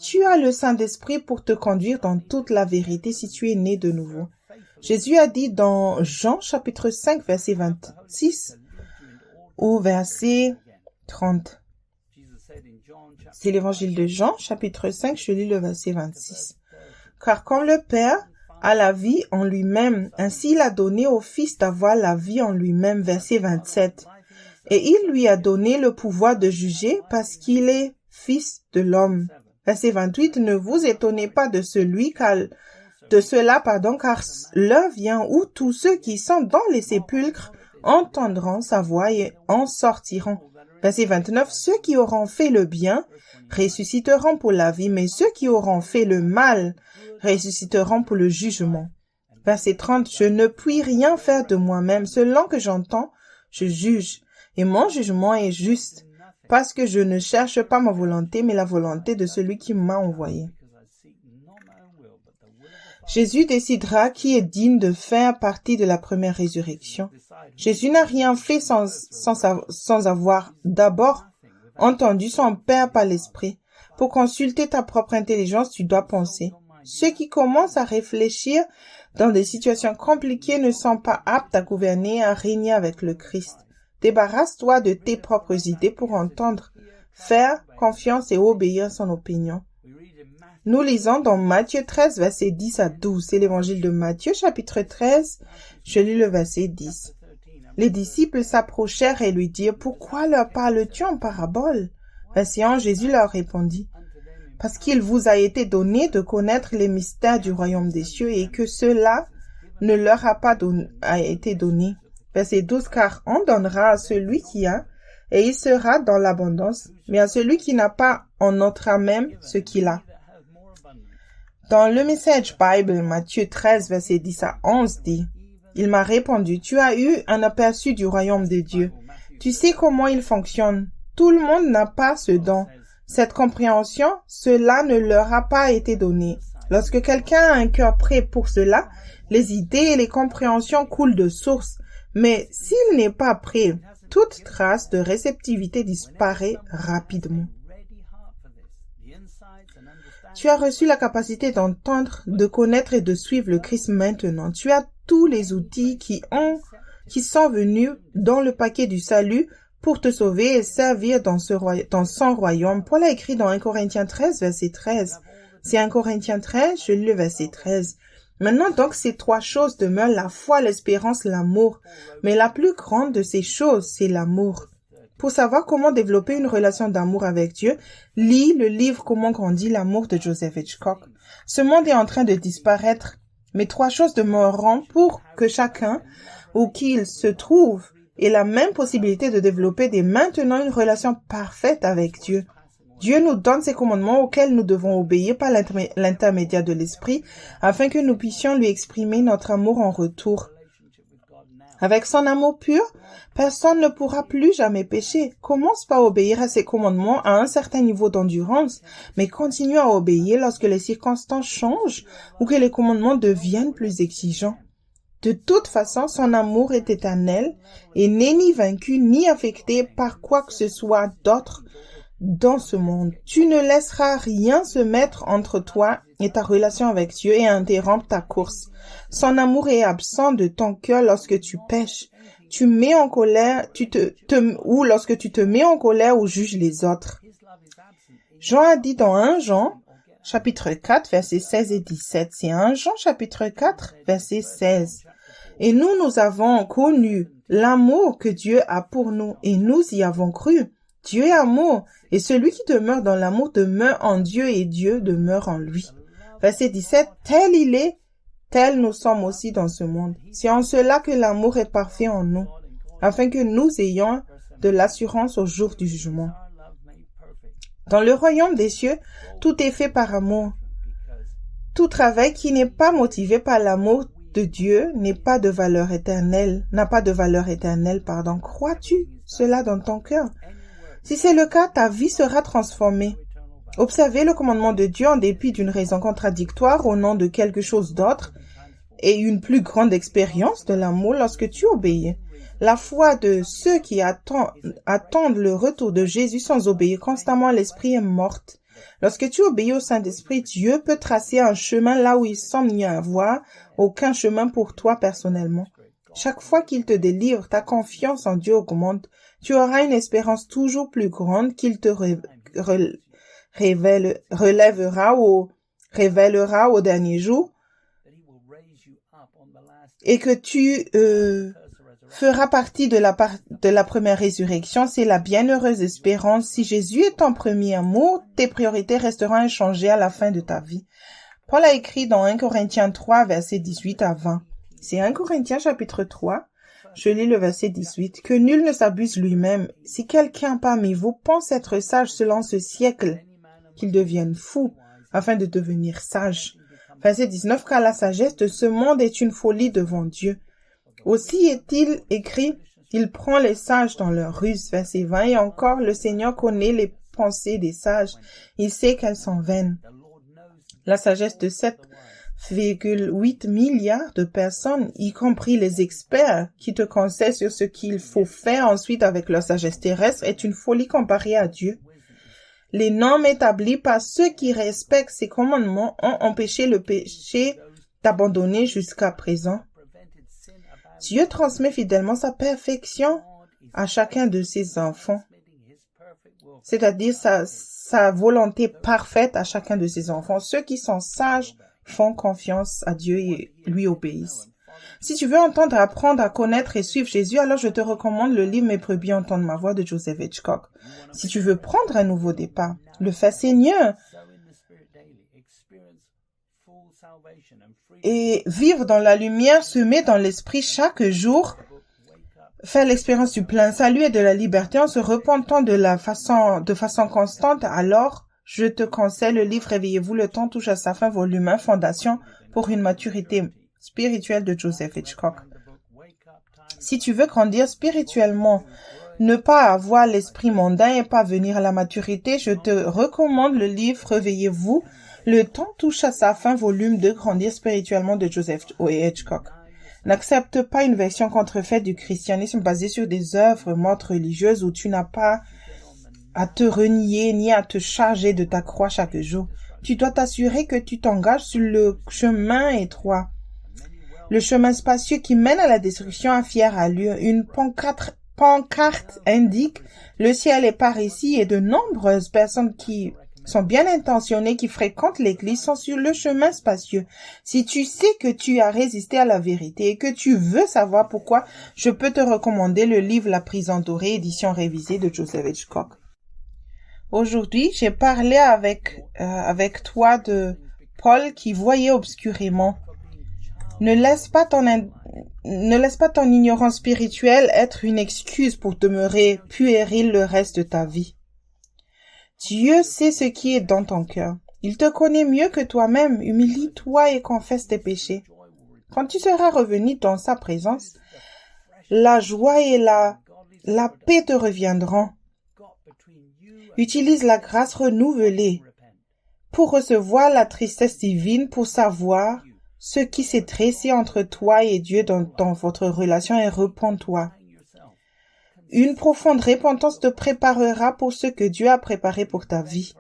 Tu as le Saint-Esprit pour te conduire dans toute la vérité si tu es né de nouveau. Jésus a dit dans Jean chapitre 5 verset 26 au verset 30. C'est l'évangile de Jean, chapitre 5, je lis le verset 26. Car comme le Père a la vie en lui-même, ainsi il a donné au Fils d'avoir la vie en lui-même, verset 27. Et il lui a donné le pouvoir de juger parce qu'il est Fils de l'homme. Verset 28. Ne vous étonnez pas de cela, car l'heure vient où tous ceux qui sont dans les sépulcres entendront sa voix et en sortiront. Verset 29. Ceux qui auront fait le bien ressusciteront pour la vie, mais ceux qui auront fait le mal ressusciteront pour le jugement. Verset 30. Je ne puis rien faire de moi-même. Selon que j'entends, je juge, et mon jugement est juste, parce que je ne cherche pas ma volonté, mais la volonté de celui qui m'a envoyé. Jésus décidera qui est digne de faire partie de la première résurrection. Jésus n'a rien fait sans avoir d'abord entendu son Père par l'Esprit. Pour consulter ta propre intelligence, tu dois penser. Ceux qui commencent à réfléchir dans des situations compliquées ne sont pas aptes à gouverner et à régner avec le Christ. Débarrasse-toi de tes propres idées pour entendre, faire confiance et obéir à son opinion. Nous lisons dans Matthieu 13, versets 10 à 12. C'est l'évangile de Matthieu, chapitre 13. Je lis le verset 10. Les disciples s'approchèrent et lui dirent, « Pourquoi leur parles-tu en parabole ?» Verset 11, Jésus leur répondit, « Parce qu'il vous a été donné de connaître les mystères du royaume des cieux et que cela ne leur a pas été donné. » Verset 12, « Car on donnera à celui qui a, et il sera dans l'abondance, mais à celui qui n'a pas, on ôtera même ce qu'il a. » Dans le Message Bible, Matthieu 13, verset 10 à 11 dit, « Il m'a répondu, tu as eu un aperçu du royaume de Dieu. Tu sais comment il fonctionne. Tout le monde n'a pas ce don. cette compréhension, cela ne leur a pas été donné. Lorsque quelqu'un a un cœur prêt pour cela, les idées et les compréhensions coulent de source. Mais s'il n'est pas prêt, toute trace de réceptivité disparaît rapidement. Tu as reçu la capacité d'entendre, de connaître et de suivre le Christ maintenant. Tu as tous les outils qui sont venus dans le paquet du salut pour te sauver et servir dans son royaume. Paul a écrit dans 1 Corinthiens 13, verset 13. C'est 1 Corinthiens 13, je lis le verset 13. Maintenant donc ces trois choses demeurent, la foi, l'espérance, l'amour. Mais la plus grande de ces choses, c'est l'amour. Pour savoir comment développer une relation d'amour avec Dieu, lis le livre Comment grandir l'amour de Joseph Hitchcock. Ce monde est en train de disparaître, mais trois choses demeureront pour que chacun, où qu'il se trouve, ait la même possibilité de développer dès maintenant une relation parfaite avec Dieu. Dieu nous donne ses commandements auxquels nous devons obéir par l'intermédiaire de l'Esprit, afin que nous puissions lui exprimer notre amour en retour. Avec son amour pur, personne ne pourra plus jamais pécher. Commence par obéir à ses commandements à un certain niveau d'endurance, mais continue à obéir lorsque les circonstances changent ou que les commandements deviennent plus exigeants. De toute façon, son amour est éternel et n'est ni vaincu ni affecté par quoi que ce soit d'autre dans ce monde. Tu ne laisseras rien se mettre entre toi et ta relation avec Dieu et interrompre ta course. Son amour est absent de ton cœur lorsque tu pèches. Tu mets en colère, ou lorsque tu te mets en colère ou juges les autres. Jean a dit dans 1 Jean, chapitre 4, versets 16 et 17. C'est 1 Jean, chapitre 4, verset 16. Et nous avons connu l'amour que Dieu a pour nous, et nous y avons cru. Dieu est amour, et celui qui demeure dans l'amour demeure en Dieu, et Dieu demeure en lui. Verset 17, tel il est, tel nous sommes aussi dans ce monde. C'est en cela que l'amour est parfait en nous, afin que nous ayons de l'assurance au jour du jugement. Dans le royaume des cieux, tout est fait par amour. Tout travail qui n'est pas motivé par l'amour de Dieu n'a pas de valeur éternelle. Crois-tu cela dans ton cœur? Si c'est le cas, ta vie sera transformée. Observer le commandement de Dieu en dépit d'une raison contradictoire au nom de quelque chose d'autre et une plus grande expérience de l'amour lorsque tu obéis. La foi de ceux qui attendent le retour de Jésus sans obéir constamment à l'Esprit est morte. Lorsque tu obéis au Saint-Esprit, Dieu peut tracer un chemin là où il semble n'y avoir aucun chemin pour toi personnellement. Chaque fois qu'il te délivre, ta confiance en Dieu augmente. Tu auras une espérance toujours plus grande qu'il te révélera au dernier jour et que tu feras partie de la première résurrection. C'est la bienheureuse espérance. Si Jésus est ton premier amour, tes priorités resteront inchangées à la fin de ta vie. Paul a écrit dans 1 Corinthiens 3, versets 18 à 20. C'est 1 Corinthiens chapitre 3. Je lis le verset 18. Que nul ne s'abuse lui-même. Si quelqu'un parmi vous pense être sage selon ce siècle, qu'il devienne fou, afin de devenir sage. Verset 19. Car la sagesse de ce monde est une folie devant Dieu. Aussi est-il écrit, il prend les sages dans leur ruse. Verset 20. Et encore, le Seigneur connaît les pensées des sages. Il sait qu'elles sont vaines. La sagesse de 7,8 milliards de personnes, y compris les experts qui te conseillent sur ce qu'il faut faire ensuite avec leur sagesse terrestre, est une folie comparée à Dieu. Les normes établies par ceux qui respectent ces commandements ont empêché le péché d'abandonner jusqu'à présent. Dieu transmet fidèlement sa perfection à chacun de ses enfants, c'est-à-dire sa volonté parfaite à chacun de ses enfants. Ceux qui sont sages font confiance à Dieu et lui obéissent. Si tu veux entendre, apprendre à connaître et suivre Jésus, alors je te recommande le livre Mes brebis entendent ma voix de Joseph Hitchcock. Si tu veux prendre un nouveau départ, le fais Seigneur et vivre dans la lumière semée dans l'esprit chaque jour, faire l'expérience du plein salut et de la liberté en se repentant de façon constante, alors je te conseille le livre Réveillez-vous, le temps touche à sa fin, volume 1, Fondation pour une maturité spirituelle de Joseph Hitchcock. Si tu veux grandir spirituellement ne pas avoir l'esprit mondain et parvenir à la maturité, je te recommande le livre Réveillez-vous. Le temps touche à sa fin, volume 2, Grandir spirituellement de Joseph Hitchcock. N'accepte pas une version contrefaite du christianisme basée sur des œuvres mortes religieuses où tu n'as pas à te renier ni à te charger de ta croix chaque jour. Tu dois t'assurer que tu t'engages sur le chemin étroit. Le chemin spacieux qui mène à la destruction à fière allure. Une pancarte indique « Le ciel est par ici » et de nombreuses personnes qui sont bien intentionnées, qui fréquentent l'église, sont sur le chemin spacieux. Si tu sais que tu as résisté à la vérité et que tu veux savoir pourquoi, je peux te recommander le livre La prison dorée, édition révisée de Joseph Hitchcock. Aujourd'hui, j'ai parlé avec toi de Paul qui voyait obscurément. Ne laisse pas ton ignorance spirituelle être une excuse pour demeurer puéril le reste de ta vie. Dieu sait ce qui est dans ton cœur. Il te connaît mieux que toi-même. Humilie-toi et confesse tes péchés. Quand tu seras revenu dans sa présence, la joie et la paix te reviendront. Utilise la grâce renouvelée pour recevoir la tristesse divine, pour savoir ce qui s'est tressé entre toi et Dieu dans votre relation et repens-toi. Une profonde repentance te préparera pour ce que Dieu a préparé pour ta vie.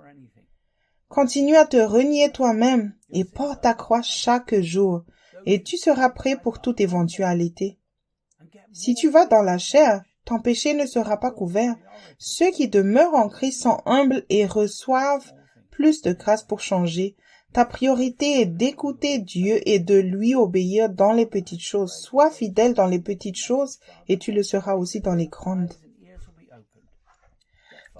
Continue à te renier toi-même et porte ta croix chaque jour et tu seras prêt pour toute éventualité. Si tu vas dans la chair, ton péché ne sera pas couvert. Ceux qui demeurent en Christ sont humbles et reçoivent plus de grâce pour changer. Ta priorité est d'écouter Dieu et de lui obéir dans les petites choses. Sois fidèle dans les petites choses et tu le seras aussi dans les grandes.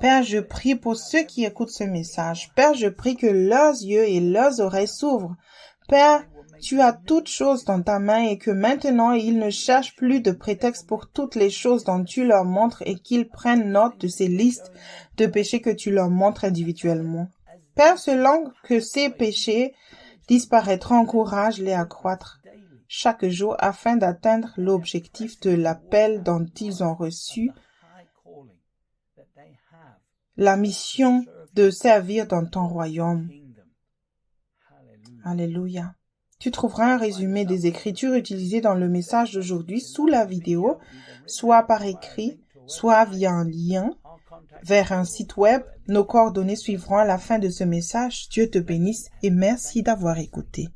Père, je prie pour ceux qui écoutent ce message. Père, je prie que leurs yeux et leurs oreilles s'ouvrent. Père, tu as toutes choses dans ta main et que maintenant ils ne cherchent plus de prétexte pour toutes les choses dont tu leur montres et qu'ils prennent note de ces listes de péchés que tu leur montres individuellement. Père, selon que ces péchés disparaîtront, encourage-les à croître chaque jour afin d'atteindre l'objectif de l'appel dont ils ont reçu la mission de servir dans ton royaume. Alléluia. Tu trouveras un résumé des Écritures utilisées dans le message d'aujourd'hui sous la vidéo, soit par écrit, soit via un lien vers un site web. Nos coordonnées suivront à la fin de ce message. Dieu te bénisse et merci d'avoir écouté.